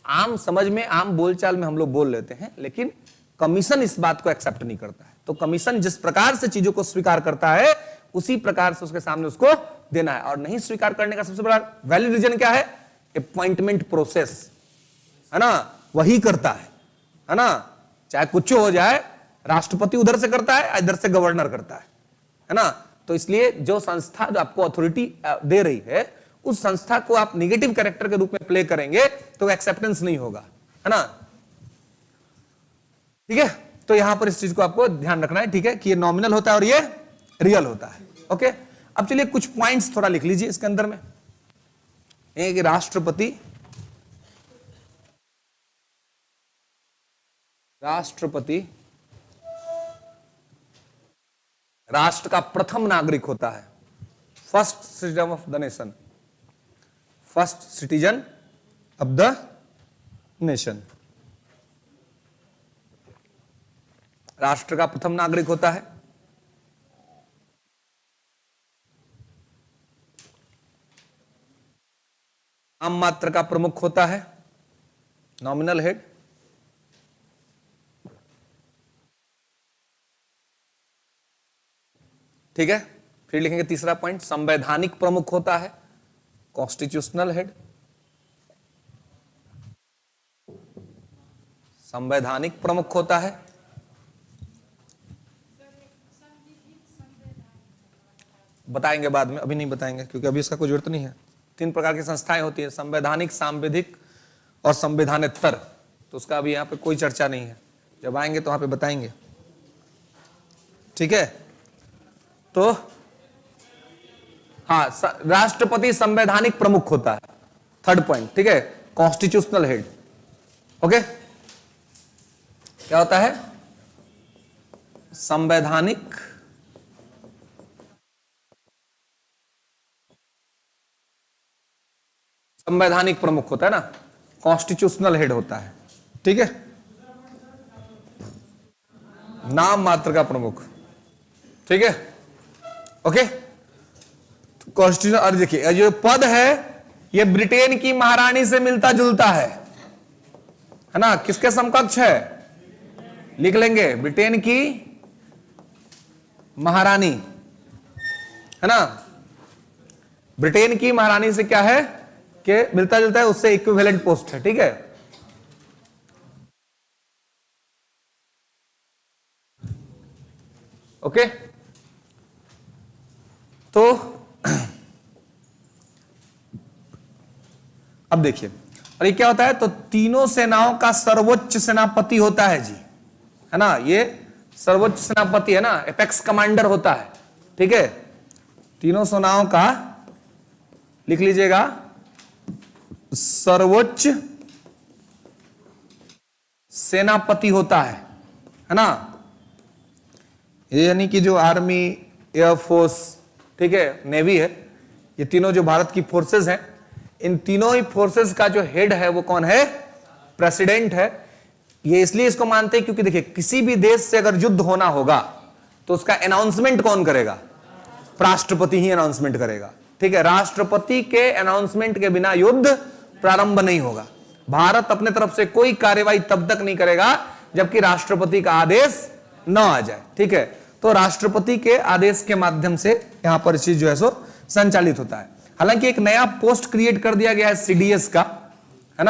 आम समझ में, आम बोलचाल में हम लोग बोल लेते हैं, लेकिन कमीशन इस बात को एक्सेप्ट नहीं करता है। तो कमीशन जिस प्रकार से चीजों को स्वीकार करता है, उसी प्रकार से उसके सामने उसको देना है। और नहीं स्वीकार करने का सबसे बड़ा वैलिड रीजन क्या है? अपॉइंटमेंट प्रोसेस, है ना, वही करता है ना। चाहे कुछ हो जाए, राष्ट्रपति उधर से करता है, इधर से गवर्नर करता है ना। तो इसलिए जो संस्था जो आपको अथॉरिटी दे रही है, उस संस्था को आप निगेटिव कैरेक्टर के रूप में प्ले करेंगे तो एक्सेप्टेंस नहीं होगा, है ना, ठीक है। तो यहां पर इस चीज को आपको ध्यान रखना है, ठीक है, कि ये नॉमिनल होता है और ये रियल होता है। ओके, अब चलिए कुछ पॉइंट्स थोड़ा लिख लीजिए इसके अंदर में। एक राष्ट्रपति राष्ट्र का प्रथम नागरिक होता है, first citizen of the nation, first citizen of the nation. राष्ट्र का प्रथम नागरिक होता है। नाम मात्र का प्रमुख होता है, नॉमिनल हेड। ठीक है, फिर लिखेंगे तीसरा पॉइंट, संवैधानिक प्रमुख होता है, कॉन्स्टिट्यूशनल हेड। संवैधानिक प्रमुख होता है। बताएंगे बाद में, अभी नहीं बताएंगे क्योंकि अभी इसका कोई जरूरत नहीं है। 3 प्रकार की संस्थाएं होती है, संवैधानिक, सांविधिक और संविधानेतर। तो उसका अभी यहाँ पे कोई चर्चा नहीं है, जब आएंगे तो वहां पे बताएंगे, ठीक है। तो हाँ, राष्ट्रपति संवैधानिक प्रमुख होता है, 3rd पॉइंट, ठीक है, कॉन्स्टिट्यूशनल हेड। ओके, क्या होता है? संवैधानिक प्रमुख होता है ना, कॉन्स्टिट्यूशनल हेड होता है, ठीक है, नाम मात्र का प्रमुख, ठीक है। Okay, constitution. और देखिए जो पद है ये ब्रिटेन की महारानी से मिलता जुलता है ना, किसके समकक्ष है? लिख लेंगे, ब्रिटेन की महारानी, है ना, ब्रिटेन की महारानी से क्या है कि मिलता जुलता है, उससे इक्विवेलेंट पोस्ट है, ठीक है। ओके, तो अब देखिए, और ये क्या होता है? तो तीनों सेनाओं का सर्वोच्च सेनापति होता है जी, है ना, ये सर्वोच्च सेनापति है ना, एपेक्स कमांडर होता है, ठीक है। तीनों सेनाओं का लिख लीजिएगा, सर्वोच्च सेनापति होता है ना। ये यानी कि जो आर्मी, एयरफोर्स, ठीक है, नेवी है, ये तीनों जो भारत की फोर्सेस हैं, इन तीनों ही फोर्सेस का जो हेड है वो कौन है? प्रेसिडेंट है। ये इसलिए इसको मानते हैं क्योंकि देखिए, किसी भी देश से अगर युद्ध होना होगा तो उसका अनाउंसमेंट कौन करेगा? राष्ट्रपति ही अनाउंसमेंट करेगा, ठीक है। राष्ट्रपति के अनाउंसमेंट के बिना युद्ध प्रारंभ नहीं होगा। भारत अपने तरफ से कोई कार्यवाही तब तक नहीं करेगा जबकि राष्ट्रपति का आदेश न आ जाए, ठीक है। तो राष्ट्रपति के आदेश के माध्यम से यहां पर चीज जो है सो संचालित होता है। हालांकि एक नया पोस्ट क्रिएट कर दिया गया है सीडीएस का, है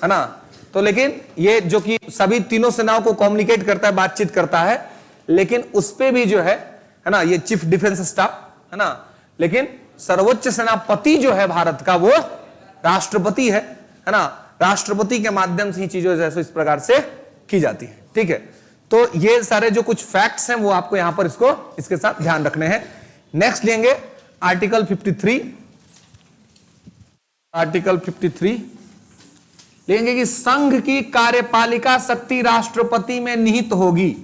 ना, तो लेकिन ये जो कि सभी तीनों सेनाओं को कम्युनिकेट करता है, बातचीत करता है, लेकिन उस पे भी जो है ना, ये चीफ डिफेंस स्टाफ, है ना, लेकिन सर्वोच्च सेनापति जो है भारत का वो राष्ट्रपति है ना। राष्ट्रपति के माध्यम से ही चीजें जैसे इस प्रकार से की जाती है, ठीक है। तो ये सारे जो कुछ फैक्ट्स हैं वो आपको यहां पर इसके साथ ध्यान रखने हैं। नेक्स्ट लेंगे आर्टिकल 53। आर्टिकल 53 लेंगे कि संघ की कार्यपालिका शक्ति राष्ट्रपति में निहित होगी।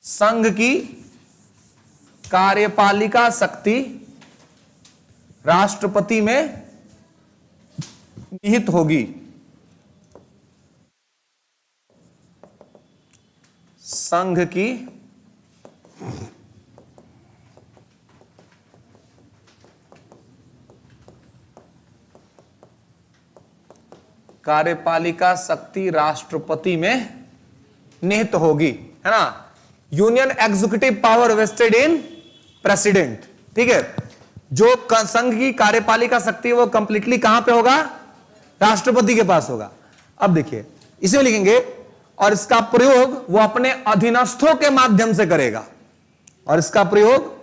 संघ की कार्यपालिका शक्ति राष्ट्रपति में निहित होगी। संघ की कार्यपालिका शक्ति राष्ट्रपति में निहित होगी, है ना। यूनियन एग्जीक्यूटिव पावर वेस्टेड इन प्रेसिडेंट, ठीक है। जो संघ की कार्यपालिका शक्ति वो कंप्लीटली कहां पे होगा? राष्ट्रपति के पास होगा। अब देखिए इसे लिखेंगे, और इसका प्रयोग वो अपने अधीनस्थों के माध्यम से करेगा, और इसका प्रयोग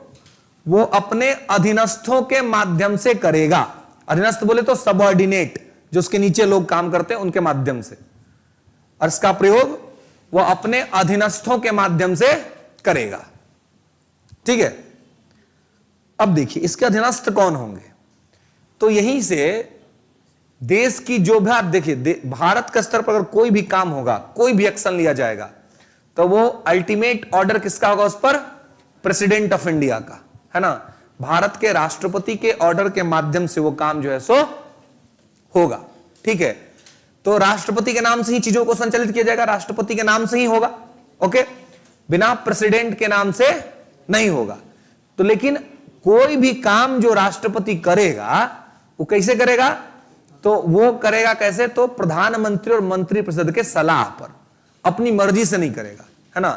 वो अपने अधीनस्थों के माध्यम से करेगा। अधीनस्थ बोले तो सबऑर्डिनेट, जो उसके नीचे लोग काम करते हैं उनके माध्यम से, और इसका प्रयोग वो अपने अधीनस्थों के माध्यम से करेगा, ठीक है। अब देखिए इसके अधीनस्थ कौन होंगे? तो यहीं से देश की जो भी, आप देखिए भारत के स्तर पर अगर कोई भी काम होगा, कोई भी एक्शन लिया जाएगा, तो वो अल्टीमेट ऑर्डर किसका होगा? उस पर प्रेसिडेंट ऑफ इंडिया का, है ना। भारत के राष्ट्रपति के ऑर्डर के माध्यम से वो काम जो है सो होगा, ठीक है। तो राष्ट्रपति के नाम से ही चीजों को संचालित किया जाएगा, राष्ट्रपति के नाम से ही होगा, ओके, बिना प्रेसिडेंट के नाम से नहीं होगा। तो लेकिन कोई भी काम जो राष्ट्रपति करेगा वो कैसे करेगा? तो वो करेगा कैसे? तो प्रधानमंत्री और मंत्रिपरिषद के सलाह पर, अपनी मर्जी से नहीं करेगा, है ना।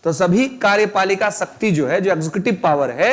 तो सभी कार्यपालिका शक्ति जो है, जो एग्जीक्यूटिव पावर है,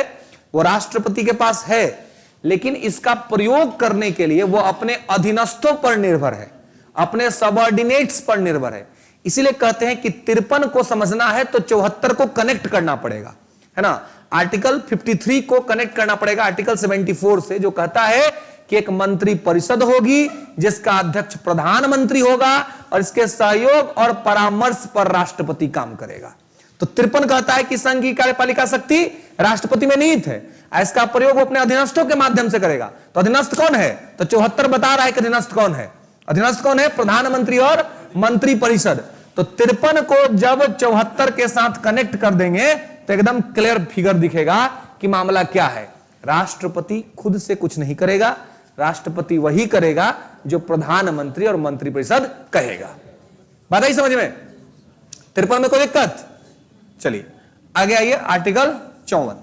वो राष्ट्रपति के पास है, लेकिन इसका प्रयोग करने के लिए वो अपने अधीनस्थों पर निर्भर है, अपने सबऑर्डिनेट्स पर निर्भर है। इसीलिए कहते हैं कि 53 को समझना है तो 74 को कनेक्ट करना पड़ेगा, है ना। आर्टिकल 53 को कनेक्ट करना पड़ेगा आर्टिकल 74 से, जो कहता है कि एक मंत्री परिषद होगी जिसका अध्यक्ष प्रधानमंत्री होगा और इसके सहयोग और परामर्श पर राष्ट्रपति काम करेगा। तो 53 कहता है कि संघ की कार्यपालिका शक्ति राष्ट्रपति में निहित है, इसका प्रयोग वो अपने अधीनस्थों के माध्यम से करेगा। तो अधीनस्थ कौन है? तो 74 बता रहा है कि अधीनस्थ कौन है। अधीनस्थ कौन है? प्रधानमंत्री और मंत्री परिषद। तो 53 को जब 74 के साथ कनेक्ट कर देंगे तो एकदम क्लियर फिगर दिखेगा कि मामला क्या है। राष्ट्रपति खुद से कुछ नहीं करेगा, राष्ट्रपति वही करेगा जो प्रधानमंत्री और मंत्रिपरिषद कहेगा। बात आई समझ में? 53 में कोई दिक्कत? चलिए आगे आइए, आर्टिकल 54,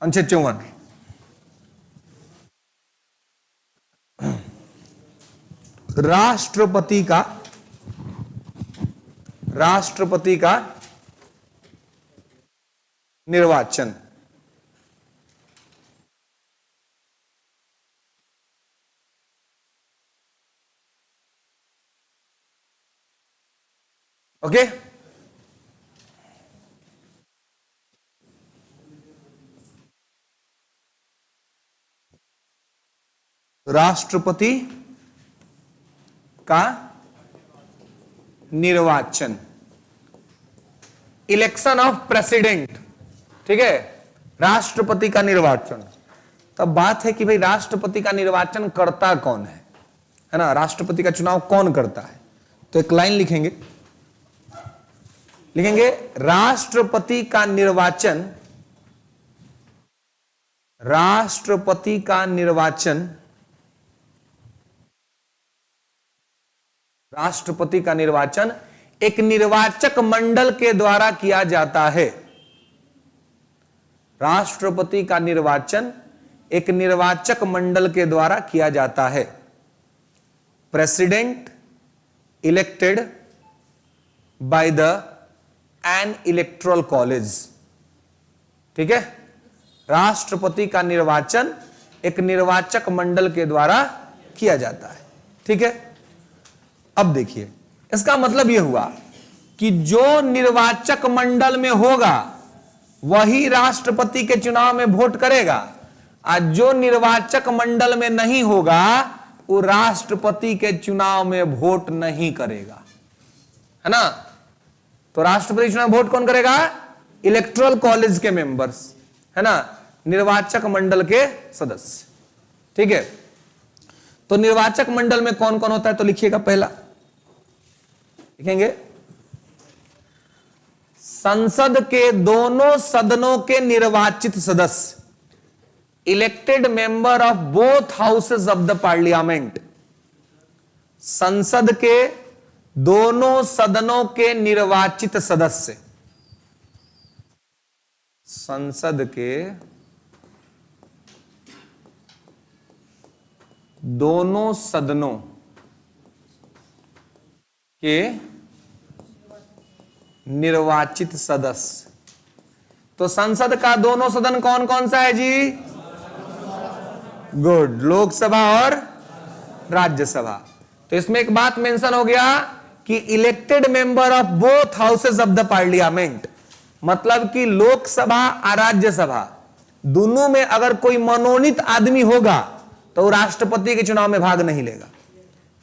अनुच्छेद 54। राष्ट्रपति का निर्वाचन। ओके, राष्ट्रपति का निर्वाचन, इलेक्शन ऑफ प्रेसिडेंट, ठीक है, राष्ट्रपति का निर्वाचन। तब बात है कि भाई राष्ट्रपति का निर्वाचन करता कौन है ना, राष्ट्रपति का चुनाव कौन करता है? तो एक लाइन लिखेंगे राष्ट्रपति का निर्वाचन, राष्ट्रपति का निर्वाचन, राष्ट्रपति का निर्वाचन एक निर्वाचक मंडल के द्वारा किया जाता है। राष्ट्रपति का निर्वाचन एक निर्वाचक मंडल के द्वारा किया जाता है। President elected by the N electoral college, ठीक है। राष्ट्रपति का निर्वाचन एक निर्वाचक मंडल के द्वारा किया जाता है, ठीक है। अब देखिए, इसका मतलब यह हुआ कि जो निर्वाचक मंडल में होगा वही राष्ट्रपति के चुनाव में वोट करेगा, और जो निर्वाचक मंडल में नहीं होगा वो राष्ट्रपति के चुनाव में वोट नहीं करेगा, है ना। तो राष्ट्रपति चुनाव वोट कौन करेगा? इलेक्टोरल कॉलेज के मेंबर्स, है ना, निर्वाचक मंडल के सदस्य, ठीक है। तो निर्वाचक मंडल में कौन कौन होता है? तो लिखिएगा, पहला लिखेंगे संसद के दोनों सदनों के निर्वाचित सदस्य, elected member of both houses of the parliament. संसद के दोनों सदनों के निर्वाचित सदस्य, संसद के दोनों सदनों के निर्वाचित सदस्य। तो संसद का दोनों सदन कौन कौन सा है जी? गुड, लोकसभा और राज्यसभा। तो इसमें एक बात मेंशन हो गया कि elected member of both houses of the parliament, मतलब कि लोकसभा और राज्यसभा दोनों में अगर कोई मनोनीत आदमी होगा तो राष्ट्रपति के चुनाव में भाग नहीं लेगा।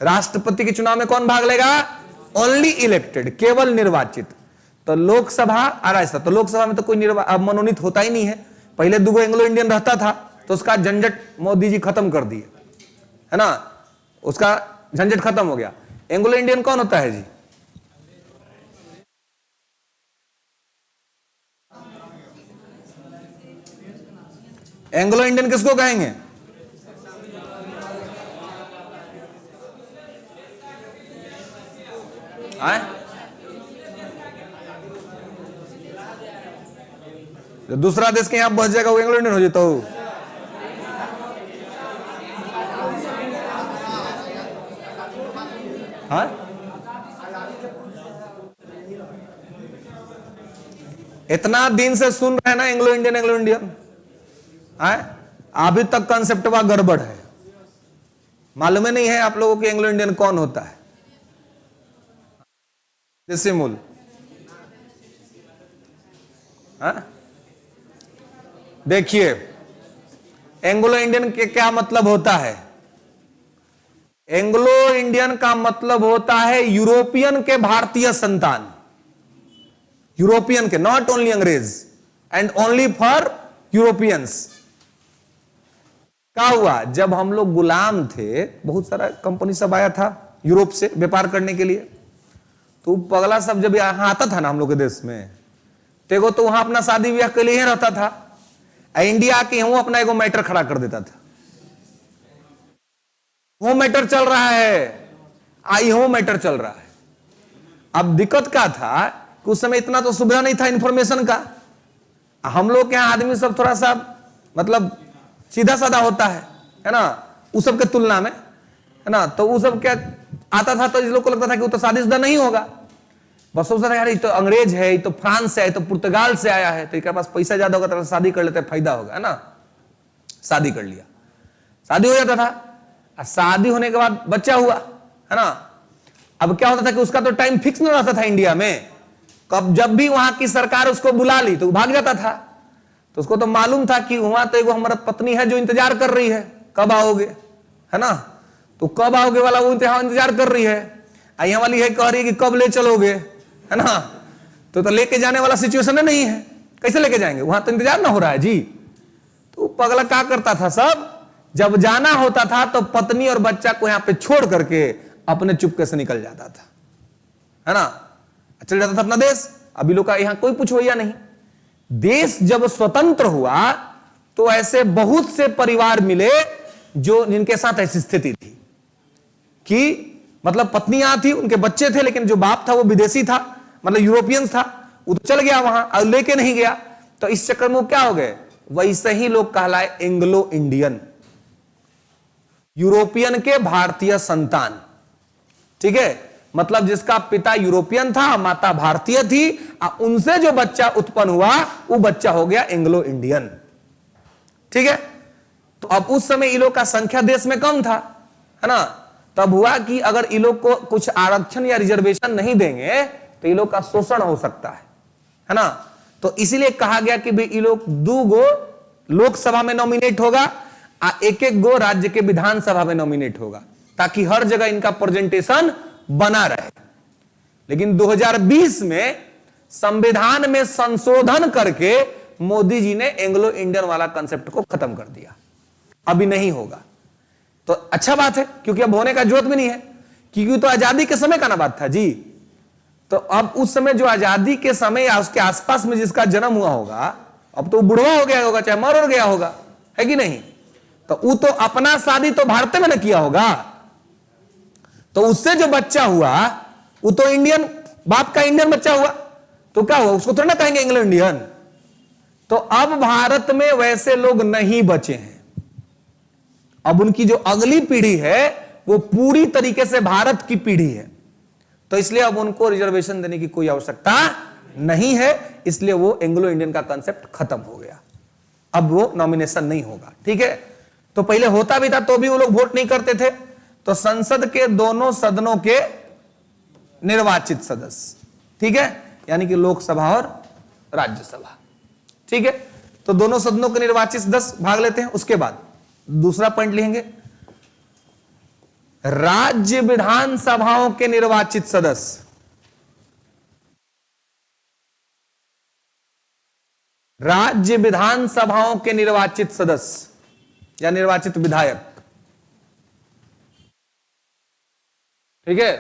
राष्ट्रपति के चुनाव में कौन भाग लेगा? ओनली इलेक्टेड, केवल निर्वाचित। तो लोकसभा और राज्यसभा, तो लोकसभा में तो कोई मनोनीत होता ही नहीं है। पहले दुगो एंग्लो इंडियन रहता था तो उसका झंझट मोदी जी खत्म कर दिए, है ना, उसका झंझट खत्म हो गया। एंग्लो इंडियन कौन होता है जी? एंग्लो इंडियन किसको कहेंगे? जो दूसरा देश के यहां बच जाएगा वो एंग्लो इंडियन हो जाता हो। हाँ, इतना दिन से सुन रहे हैं ना एंग्लो इंडियन एंग्लो इंडियन, अभी तक कंसेप्ट वा गड़बड़ है। मालूम ही नहीं है आप लोगों को एंग्लो इंडियन कौन होता है? जैसे मूल देखिए एंग्लो इंडियन के क्या मतलब होता है। एंग्लो इंडियन का मतलब होता है यूरोपियन के भारतीय संतान, यूरोपियन के, नॉट ओनली अंग्रेज, एंड ओनली फॉर यूरोपियंस। क्या हुआ, जब हम लोग गुलाम थे, बहुत सारा कंपनी सब आया था यूरोप से व्यापार करने के लिए, तो पगला सब जब यहां आता था ना हम लोग के देश में, देखो तो वहां अपना शादी ब्याह के लिए ही रहता था। इंडिया के हूं अपना एगो मैटर खड़ा कर देता था, वो मैटर चल रहा है, आई हो मैटर चल रहा है। अब दिक्कत क्या था कि उस समय इतना तो सुविधा नहीं था इंफॉर्मेशन का। हम लोग के यहां आदमी सब थोड़ा सा मतलब सीधा साधा होता है ना, उस सब के तुलना में, है ना। तो वो सब क्या आता था, तो इस लोग को लगता था कि वो तो शादीशुदा नहीं होगा, बस सोचता था यार ये तो अंग्रेज है, ये तो फ्रांस से है, ये तो पुर्तगाल से आया है, तो इसके पास पैसा ज्यादा होगा तो शादी कर लेते, फायदा होगा, है ना। शादी कर लिया, शादी हो जाता था। शादी होने के बाद बच्चा हुआ, है ना। अब क्या होता था कि उसका तो टाइम फिक्स नहीं रहता था इंडिया में, कब जब भी वहां की सरकार उसको बुला ली तो वो भाग जाता था। तो उसको तो मालूम था कि वहां तो एगो हमारा पत्नी है जो इंतजार कर रही है, कब आओगे, है ना। तो कब आओगे वाला वो इंतजार कर रही है, यहाँ वाली है कह रही है कि कब ले चलोगे, है ना। तो लेके जाने वाला सिचुएशन नहीं है, कैसे लेके जाएंगे, वहां तो इंतजार ना हो रहा है जी। तो पगला क्या करता था, सब जब जाना होता था तो पत्नी और बच्चा को यहां पे छोड़ करके अपने चुपके से निकल जाता था, है ना, चल जाता था अपना देश। अभी लोग का यहां कोई पूछवैया नहीं। देश जब स्वतंत्र हुआ तो ऐसे बहुत से परिवार मिले जो जिनके साथ ऐसी स्थिति थी कि मतलब पत्नी यहां थी, उनके बच्चे थे, लेकिन जो बाप था वो विदेशी था, मतलब यूरोपियन था, वो तो चल गया वहां और लेके नहीं गया। तो इस चक्कर में क्या हो गए, वैसे ही लोग कहलाए एंग्लो इंडियन, यूरोपियन के भारतीय संतान। ठीक है, मतलब जिसका पिता यूरोपियन था, माता भारतीय थी, उनसे जो बच्चा उत्पन्न हुआ वो बच्चा हो गया एंग्लो इंडियन। ठीक है, तो अब उस समय इन लोग का संख्या देश में कम था, है ना। तब हुआ कि अगर इन लोग को कुछ आरक्षण या रिजर्वेशन नहीं देंगे तो इन लोग का शोषण हो सकता है ना। तो इसीलिए कहा गया कि भाई इन लोग 2 गो लोकसभा में नॉमिनेट होगा, एक एक गो राज्य के विधानसभा में नॉमिनेट होगा, ताकि हर जगह इनका प्रेजेंटेशन बना रहे। लेकिन 2020 में संविधान में संशोधन करके मोदी जी ने एंग्लो इंडियन वाला कंसेप्ट को खत्म कर दिया, अभी नहीं होगा। तो अच्छा बात है, क्योंकि अब होने का जरूरत भी नहीं है, क्योंकि तो आजादी के समय का ना बात था जी। तो अब उस समय जो आजादी के समय या उसके आसपास में जिसका जन्म हुआ होगा, अब तो बुढ़वा हो गया होगा, चाहे मर गया होगा, है कि नहीं। तो वो तो अपना शादी तो भारत में ना किया होगा, तो उससे जो बच्चा हुआ वो तो इंडियन, बाप का इंडियन बच्चा हुआ, तो क्या हुआ, उसको थोड़ा ना कहेंगे एंग्लो इंडियन। तो अब भारत में वैसे लोग नहीं बचे हैं। अब उनकी जो अगली पीढ़ी है वो पूरी तरीके से भारत की पीढ़ी है, तो इसलिए अब उनको रिजर्वेशन देने की कोई आवश्यकता नहीं है। इसलिए वो एंग्लो इंडियन का कंसेप्ट खत्म हो गया, अब वो नॉमिनेशन नहीं होगा। ठीक है, तो पहले होता भी था तो भी वो लोग वोट नहीं करते थे। तो संसद के दोनों सदनों के निर्वाचित सदस्य, ठीक है, यानी कि लोकसभा और राज्यसभा। ठीक है, तो दोनों सदनों के निर्वाचित सदस्य भाग लेते हैं। उसके बाद दूसरा पॉइंट लिखेंगे, राज्य विधानसभाओं के निर्वाचित सदस्य। राज्य विधानसभाओं के निर्वाचित सदस्य या निर्वाचित विधायक। ठीक है,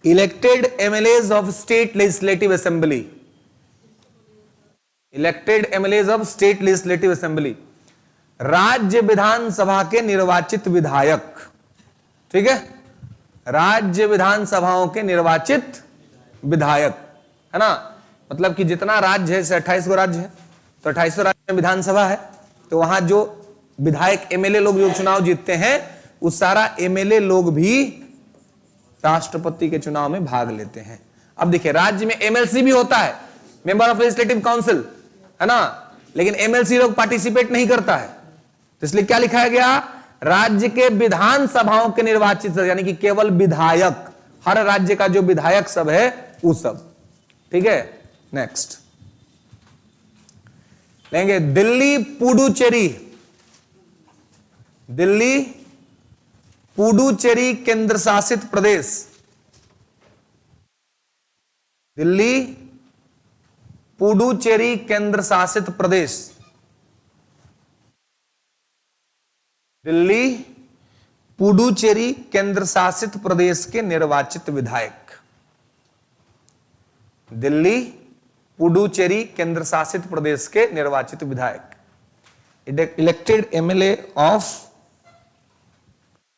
elected MLAs of state legislative assembly, elected MLAs of state legislative assembly, राज्य विधानसभा के निर्वाचित विधायक। ठीक है, राज्य विधानसभाओं के निर्वाचित विधायक, है ना। मतलब कि जितना राज्य है, 28 गो राज्य है, तो 28 राज्य में विधानसभा है, तो वहां जो विधायक एमएलए लोग जो चुनाव जीतते हैं, उस सारा एमएलए लोग भी राष्ट्रपति के चुनाव में भाग लेते हैं। अब देखिए, राज्य में एमएलसी भी होता है, मेंबर ऑफ लेजिस्लेटिव काउंसिल, है ना, लेकिन एमएलसी लोग पार्टिसिपेट नहीं करता है। तो इसलिए क्या लिखाया गया, राज्य के विधानसभाओं के निर्वाचित, यानी कि केवल विधायक, हर राज्य का जो विधायक सब है वो सब। ठीक है, नेक्स्ट लेंगे दिल्ली पुडुचेरी। दिल्ली पुडुचेरी केंद्र शासित प्रदेश। दिल्ली पुडुचेरी केंद्र शासित प्रदेश। दिल्ली पुडुचेरी केंद्र शासित प्रदेश के निर्वाचित विधायक। दिल्ली पुडुचेरी केंद्र शासित प्रदेश के निर्वाचित विधायक। Elected MLA of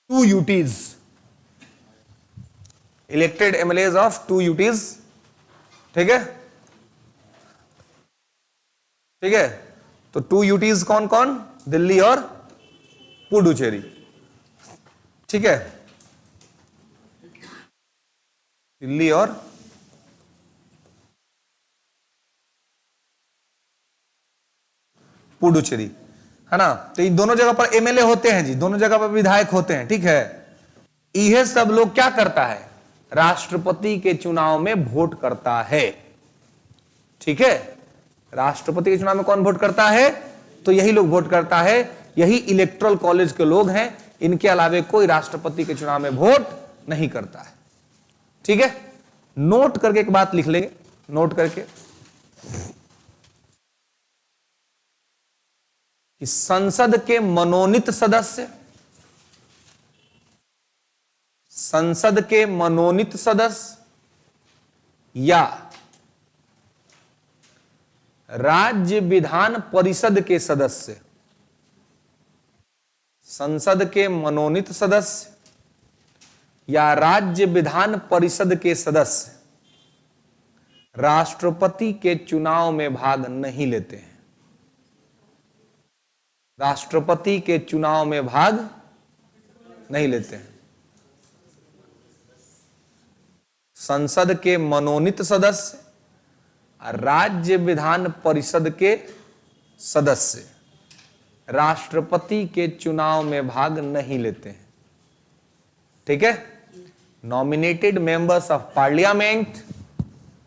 2 UTs। Elected MLA of 2 UTs। ठीक है, ठीक है, तो 2 UTs कौन कौन? दिल्ली और पुडुचेरी। ठीक है, दिल्ली और पुडुचेरी, है ना। तो इन दोनों जगह पर एमएलए होते हैं जी, दोनों जगह पर विधायक होते हैं। ठीक है, यह सब लोग क्या करता है? राष्ट्रपति के चुनाव में वोट करता है। ठीक है, राष्ट्रपति के चुनाव में कौन वोट करता है? तो यही लोग वोट करता है, यही इलेक्टोरल कॉलेज के लोग हैं। इनके अलावे कोई राष्ट्रपति के चुनाव में वोट नहीं करता है। ठीक है, नोट करके एक बात लिख लेंगे, नोट करके कि संसद के मनोनीत सदस्य, संसद के मनोनीत सदस्य या राज्य विधान परिषद के सदस्य, संसद के मनोनीत सदस्य या राज्य विधान परिषद के सदस्य राष्ट्रपति के चुनाव में भाग नहीं लेते हैं। राष्ट्रपति के चुनाव में भाग नहीं लेते हैं। संसद के मनोनीत सदस्य, राज्य विधान परिषद के सदस्य राष्ट्रपति के चुनाव में भाग नहीं लेते हैं। ठीक है, nominated members of parliament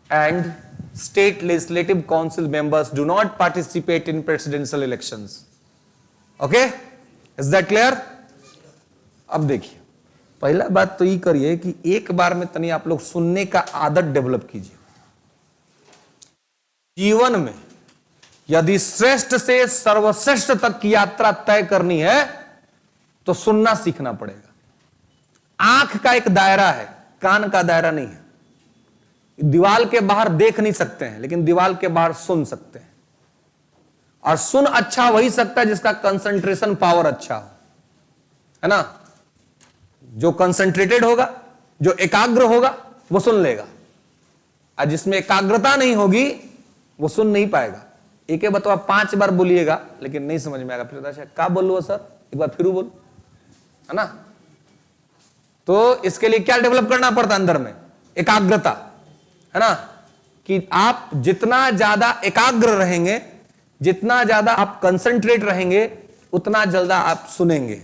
and state legislative council members do not participate in presidential elections. Okay, is that clear? अब देखिए, पहला बात तो ये करिए कि एक बार में तनी आप लोग सुनने का आदत डेवलप कीजिए। जीवन में यदि श्रेष्ठ से सर्वश्रेष्ठ तक की यात्रा तय करनी है तो सुनना सीखना पड़ेगा। आंख का एक दायरा है, कान का दायरा नहीं है। दीवार के बाहर देख नहीं सकते हैं, लेकिन दीवार के बाहर सुन सकते हैं। और सुन अच्छा वही सकता है जिसका कंसंट्रेशन पावर अच्छा हो, है ना। जो कंसंट्रेटेड होगा, जो एकाग्र होगा, वो सुन लेगा। और जिसमें एकाग्रता नहीं होगी वो सुन नहीं पाएगा। एक ही बतवा 5 बार बोलिएगा लेकिन नहीं समझ में आएगा। फिर अच्छा क्या बोलूँ सर, एक बार फिर बोल, है ना। तो इसके लिए क्या डेवलप करना पड़ता है? अंदर में एकाग्रता, है ना। कि आप जितना ज्यादा एकाग्र रहेंगे, जितना ज्यादा आप कंसंट्रेट रहेंगे, उतना ज्यादा आप सुनेंगे।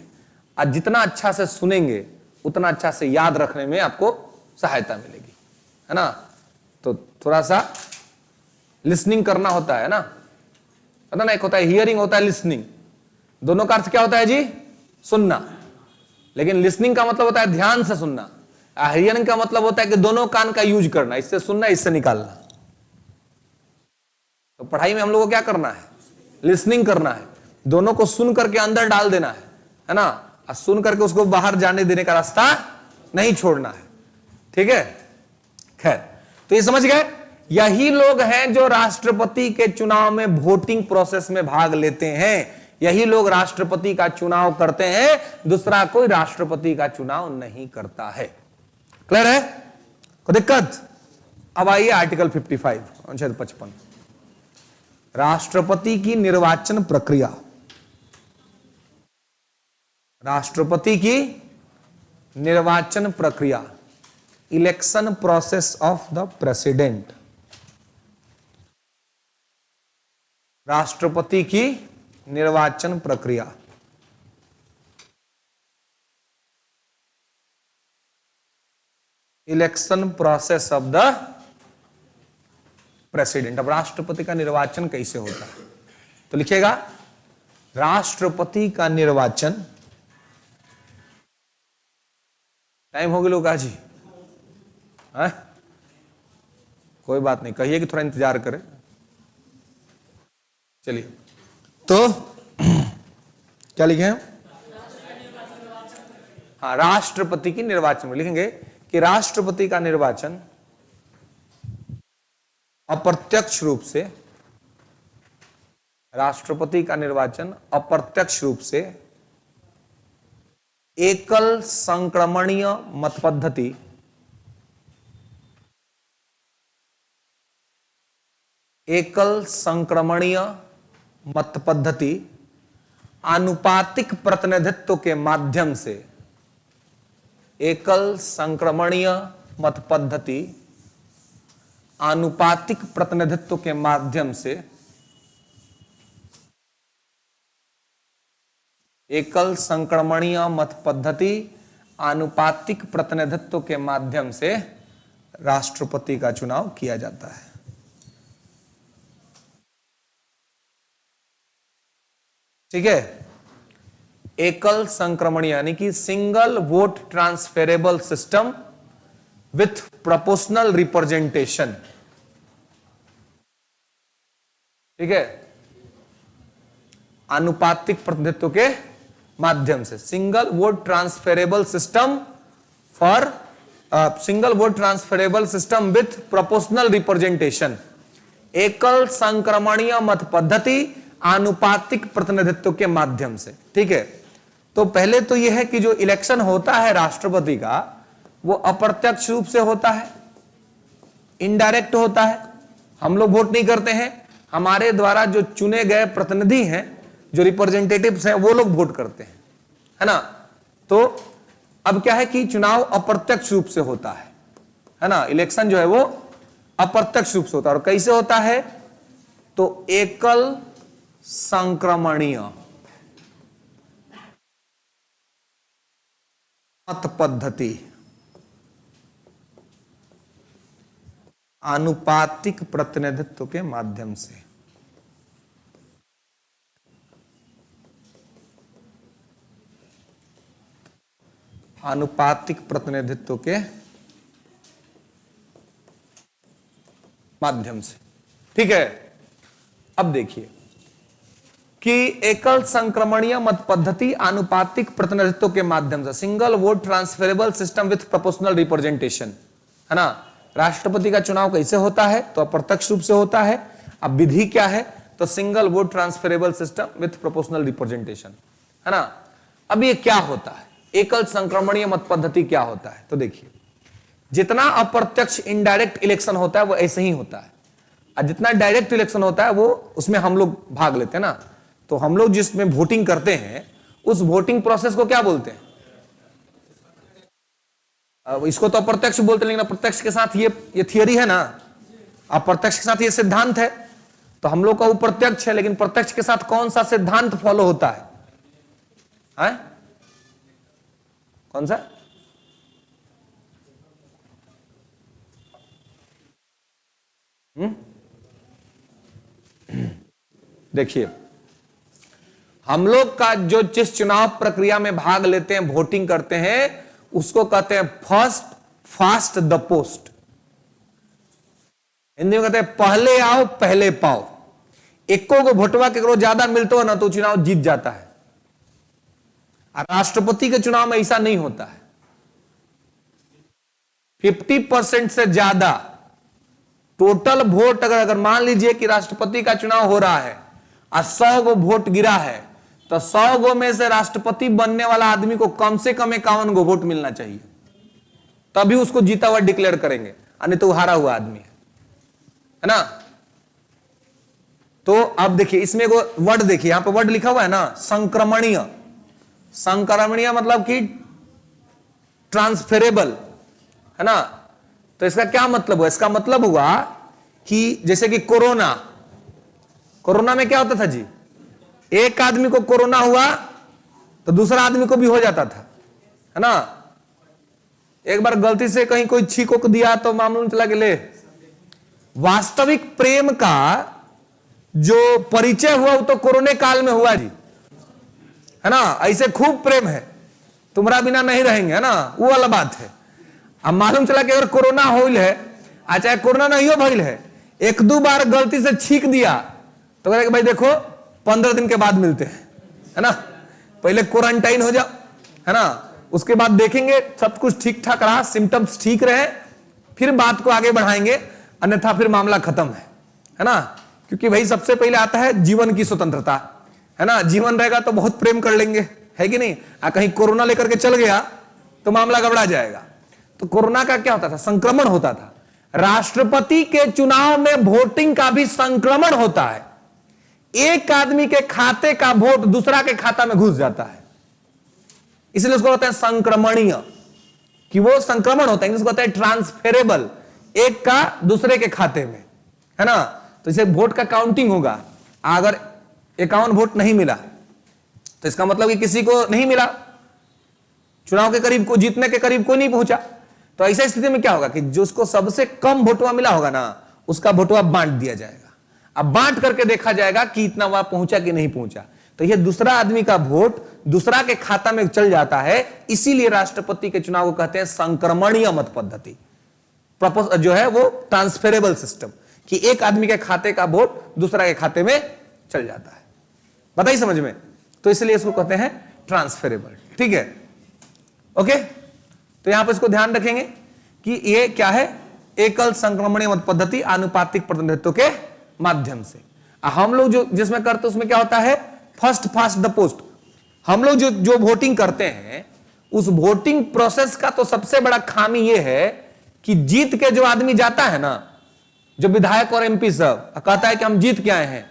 और जितना अच्छा से सुनेंगे उतना अच्छा से याद रखने में आपको सहायता मिलेगी, है ना। तो थोड़ा सा लिसनिंग करना होता है ना, पता ना। एक होता है हियरिंग, होता है लिसनिंग। दोनों का अर्थ क्या होता है जी? सुनना। लेकिन लिसनिंग का मतलब होता है ध्यान से सुनना। हियरिंग का मतलब होता है कि दोनों कान का यूज करना, इससे सुनना, इससे निकालना। तो पढ़ाई में हम लोग को क्या करना है? लिसनिंग करना है। दोनों को सुन करके अंदर डाल देना है ना। और सुन करके उसको बाहर जाने देने का रास्ता नहीं छोड़ना है। ठीक है, खैर, तो ये समझ गए। यही लोग हैं जो राष्ट्रपति के चुनाव में वोटिंग प्रोसेस में भाग लेते हैं। यही लोग राष्ट्रपति का चुनाव करते हैं, दूसरा कोई राष्ट्रपति का चुनाव नहीं करता है। क्लियर है? कोई दिक्कत? अब आइए आर्टिकल 55 अनुच्छेद 55, राष्ट्रपति की निर्वाचन प्रक्रिया। राष्ट्रपति की निर्वाचन प्रक्रिया, election process of the president. राष्ट्रपति की निर्वाचन प्रक्रिया, election process of the president. अब राष्ट्रपति का निर्वाचन कैसे होता है, तो लिखिएगा राष्ट्रपति का निर्वाचन, टाइम हो गया लोग आज ही, कोई बात नहीं, कहिए कि थोड़ा इंतजार करें। चलिए, तो क्या लिखे हैं? हाँ, राष्ट्रपति की निर्वाचन में लिखेंगे कि राष्ट्रपति का निर्वाचन अप्रत्यक्ष रूप से, राष्ट्रपति का निर्वाचन अप्रत्यक्ष रूप से एकल संक्रमणीय मत पद्धति, एकल संक्रमणीय मत पद्धति आनुपातिक प्रतिनिधित्व के माध्यम से, एकल संक्रमणीय मत पद्धति आनुपातिक प्रतिनिधित्व के माध्यम से, एकल संक्रमणीय मत पद्धति आनुपातिक प्रतिनिधित्व के माध्यम से राष्ट्रपति का चुनाव किया जाता है। ठीक है, एकल संक्रमणीय यानी कि single vote transferable system with proportional representation. ठीक है, आनुपातिक प्रतिनिधित्व के माध्यम से, single vote transferable system for single vote transferable system with proportional representation, एकल संक्रमणीय मत पद्धति आनुपातिक प्रतिनिधित्व के माध्यम से। ठीक है, तो पहले तो यह है कि जो इलेक्शन होता है राष्ट्रपति का, वो अप्रत्यक्ष रूप से होता है, इनडायरेक्ट होता है, हम लोग वोट नहीं करते हैं, हमारे द्वारा जो चुने गए प्रतिनिधि हैं, जो रिप्रेजेंटेटिव्स हैं, वो लोग वोट करते हैं, है ना। तो अब क्या है कि चुनाव अप्रत्यक्ष रूप से होता है ना, इलेक्शन जो है वो अप्रत्यक्ष रूप से होता है। और कैसे होता है, तो एकल संक्रमणीय मत पद्धति आनुपातिक प्रतिनिधित्व के माध्यम से, आनुपातिक प्रतिनिधित्व के माध्यम से। ठीक है, अब देखिए कि एकल संक्रमणीय मत पद्धति आनुपातिक प्रतिनिधित्व के माध्यम से, single vote transferable system with proportional representation, है ना। राष्ट्रपति का चुनाव कैसे होता है, तो अप्रत्यक्ष रूप से होता है। अब विधि क्या है, तो single vote transferable system with proportional representation, है ना। अब ये क्या होता है, एकल संक्रमणीय मत पद्धति क्या होता है, तो देखिए जितना अप्रत्यक्ष इनडायरेक्ट इलेक्शन होता है वो ऐसे ही होता है, और जितना डायरेक्ट इलेक्शन होता है वो उसमें हम लोग भाग लेते हैं ना। तो हम लोग जिसमें वोटिंग करते हैं उस वोटिंग प्रोसेस को क्या बोलते हैं, अब इसको तो अप्रत्यक्ष बोलते हैं, लेकिन अप्रत्यक्ष के साथ ये थियरी है ना, अप्रत्यक्ष के साथ ये सिद्धांत है। तो हम लोग का वो प्रत्यक्ष है, लेकिन प्रत्यक्ष के साथ कौन सा सिद्धांत फॉलो होता है? कौन सा? देखिए हम लोग का जो जिस चुनाव प्रक्रिया में भाग लेते हैं, वोटिंग करते हैं, उसको कहते हैं first fast the post. Hindi में कहते हैं पहले आओ पहले पाओ। इक्को को भोटवा केकरो ज्यादा मिलता हो ना तो चुनाव जीत जाता है। और राष्ट्रपति के चुनाव में ऐसा नहीं होता है। 50% से ज्यादा टोटल वोट अगर मान लीजिए कि राष्ट्रपति का चुनाव हो रहा है और 100 गो वोट गिरा है, तो 100 गो में से राष्ट्रपति बनने वाला आदमी को कम से कम 51 गो वोट मिलना चाहिए, तभी उसको जीता हुआ डिक्लेयर करेंगे, अन्य तो हारा हुआ आदमी है ना। तो अब देखिए इसमें को वर्ड देखिए, यहां पे वर्ड लिखा हुआ है ना, संक्रमणीय। संक्रमणीय मतलब कि ट्रांसफरेबल, है ना। तो इसका क्या मतलब हुआ, इसका मतलब हुआ कि जैसे कि कोरोना में क्या होता था जी, एक आदमी को कोरोना हुआ तो दूसरा आदमी को भी हो जाता था, है ना। एक बार गलती से कहीं कोई छींक को दिया तो मामूल चला के ले, वास्तविक प्रेम का जो परिचय हुआ वो तो कोरोना काल में हुआ जी, है ना। ऐसे खूब प्रेम है, तुम्हारा बिना नहीं रहेंगे, है ना, वो वाला बात है। अब मालूम चला कि अगर कोरोना होइल है, चाहे कोरोना नहीं हो भइल है, एक दो बार गलती से छींक दिया तो कहे भाई देखो 15 दिन के बाद मिलते हैं, है ना, पहले क्वारंटाइन हो जाओ, है ना, उसके बाद देखेंगे सब कुछ ठीक ठाक रहा, सिम्टम्स ठीक रहे, फिर बात को आगे बढ़ाएंगे, अन्यथा फिर मामला खत्म है ना। क्योंकि भाई सबसे पहले आता है जीवन की स्वतंत्रता, है ना। जीवन रहेगा तो बहुत प्रेम कर लेंगे, है कि नहीं। कहीं कोरोना लेकर के चल गया तो मामला गड़बड़ा जाएगा। तो कोरोना का क्या होता था, संक्रमण होता था। राष्ट्रपति के चुनाव में वोटिंग का भी संक्रमण होता है, एक आदमी के खाते का वोट दूसरा के खाता में घुस जाता है, इसलिए उसको कहते हैं संक्रमणीय, कि वो संक्रमण होता है, इसको कहते हैं ट्रांसफेरेबल, एक का दूसरे के खाते में, है ना। तो इसे वोट का काउंटिंग होगा, अगर 51 वोट नहीं मिला तो इसका मतलब कि किसी को नहीं मिला, चुनाव के करीब को, जीतने के करीब कोई नहीं पहुंचा। तो ऐसा स्थिति में क्या होगा कि जिसको सबसे कम वोटवा मिला होगा ना, उसका वोटवा बांट दिया जाएगा। अब बांट करके देखा जाएगा कि इतना वहां पहुंचा कि नहीं पहुंचा। तो यह दूसरा आदमी का वोट दूसरा के खाता में चल जाता है, इसीलिए राष्ट्रपति के चुनाव को कहते हैं संक्रमणीय मत पद्धति, जो है वो ट्रांसफेरेबल सिस्टम, कि एक आदमी के खाते का वोट दूसरा के खाते में चल जाता है। बताइए समझ में। तो इसलिए इसको कहते हैं ट्रांसफेरेबल, ठीक है, ओके। तो यहां पर इसको ध्यान रखेंगे कि ये क्या है, एकल संक्रमणीय मत पद्धति आनुपातिक प्रतिनिधित्व के माध्यम से। हम लोग जो जिसमें करते उसमें क्या होता है, फर्स्ट फास्ट द पोस्ट। हम लोग जो वोटिंग करते हैं, उस वोटिंग प्रोसेस का तो सबसे बड़ा खामी यह है कि जीत के जो आदमी जाता है ना, जो विधायक और एमपी सब कहता है कि हम जीत के आए हैं,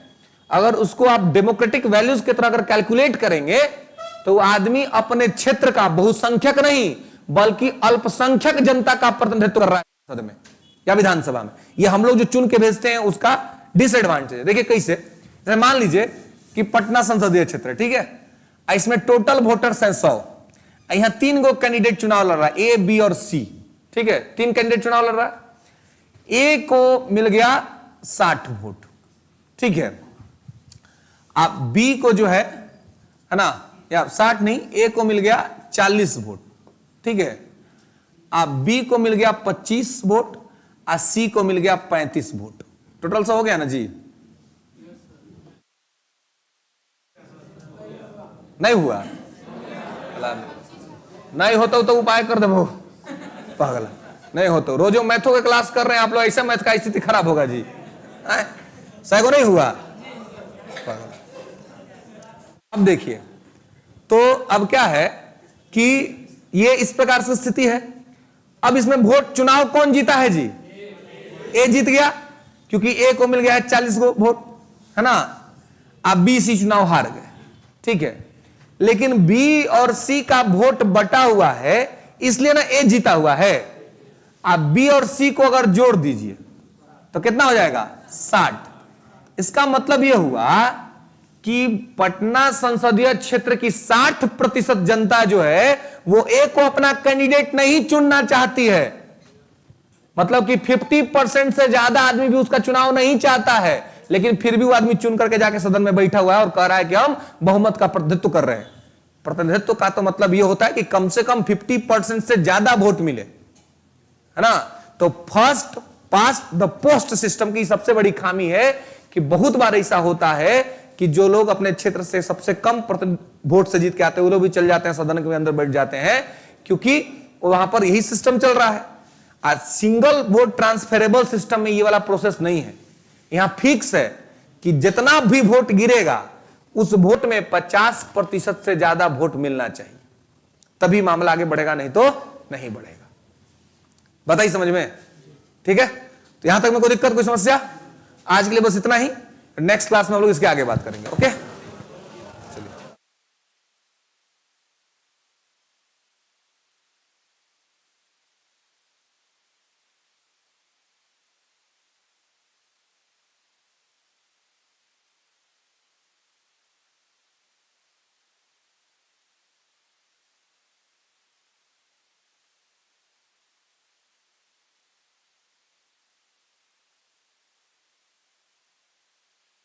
अगर उसको आप डेमोक्रेटिक वैल्यूज की तरह अगर कैलकुलेट करेंगे तो आदमी अपने क्षेत्र का बहुसंख्यक नहीं बल्कि अल्पसंख्यक जनता का प्रतिनिधित्व कर रहा है संसद में या विधानसभा में। ये हम लोग जो चुन के भेजते हैं उसका डिसएडवांटेज है। देखिए कैसे, जैसे मान लीजिए कि पटना संसदीय क्षेत्र, ठीक है, इसमें टोटल वोटर्स हैं 100, यहां 3 गो कैंडिडेट चुनाव लड़ रहा है, ए बी और सी, ठीक है, 3 कैंडिडेट चुनाव लड़ रहा है। ए को मिल गया 60 वोट, ठीक है, आप बी को जो है ना, या 60 नहीं, ए को मिल गया 40 वोट, ठीक है, आप बी को मिल गया 25 वोट और सी को मिल गया 35 वोट, टोटल 100 हो गया ना जी। नहीं हुआ, नहीं होता तो उपाय कर दे पागल, नहीं होता रोजो मैथों के क्लास कर रहे हैं आप लोग, ऐसा मैथ का स्थिति खराब होगा जी। सैगो नहीं हुआ पागल। अब देखिए, तो अब क्या है कि ये इस प्रकार से स्थिति है। अब इसमें वोट चुनाव कौन जीता है जी, ए जीत गया, क्योंकि ए को मिल गया है 40 गो वोट, है ना। अब बी सी चुनाव हार गए, ठीक है, लेकिन बी और सी का वोट बटा हुआ है, इसलिए ना ए जीता हुआ है। आप बी और सी को अगर जोड़ दीजिए तो कितना हो जाएगा, 60। इसका मतलब यह हुआ कि पटना संसदीय क्षेत्र की 60% जनता जो है वो ए को अपना कैंडिडेट नहीं चुनना चाहती है। मतलब कि 50% से ज्यादा आदमी भी उसका चुनाव नहीं चाहता है, लेकिन फिर भी वो आदमी चुन करके जाके सदन में बैठा हुआ है और कह रहा है कि हम बहुमत का प्रतिनिधित्व कर रहे हैं। प्रतिनिधित्व का तो मतलब यह होता है कि कम से कम 50% से ज्यादा वोट मिले, है ना। तो first past the post system की सबसे बड़ी खामी है कि बहुत बार ऐसा होता है कि जो लोग अपने क्षेत्र से सबसे कम वोट से जीत के आते हैं वो लोग भी चल जाते हैं, सदन के अंदर बैठ जाते हैं, क्योंकि वहां पर यही सिस्टम चल रहा है। आज सिंगल वोट ट्रांसफेरेबल सिस्टम में ये वाला प्रोसेस नहीं है। यहां फिक्स है कि जितना भी वोट गिरेगा उस वोट में 50% से ज्यादा वोट मिलना चाहिए, तभी मामला आगे बढ़ेगा, नहीं तो नहीं बढ़ेगा। बताइए समझ में, ठीक है। तो यहां तक में कोई दिक्कत, कोई समस्या? आज के लिए बस इतना ही, नेक्स्ट क्लास में हम लोग इसके आगे बात करेंगे, ओके।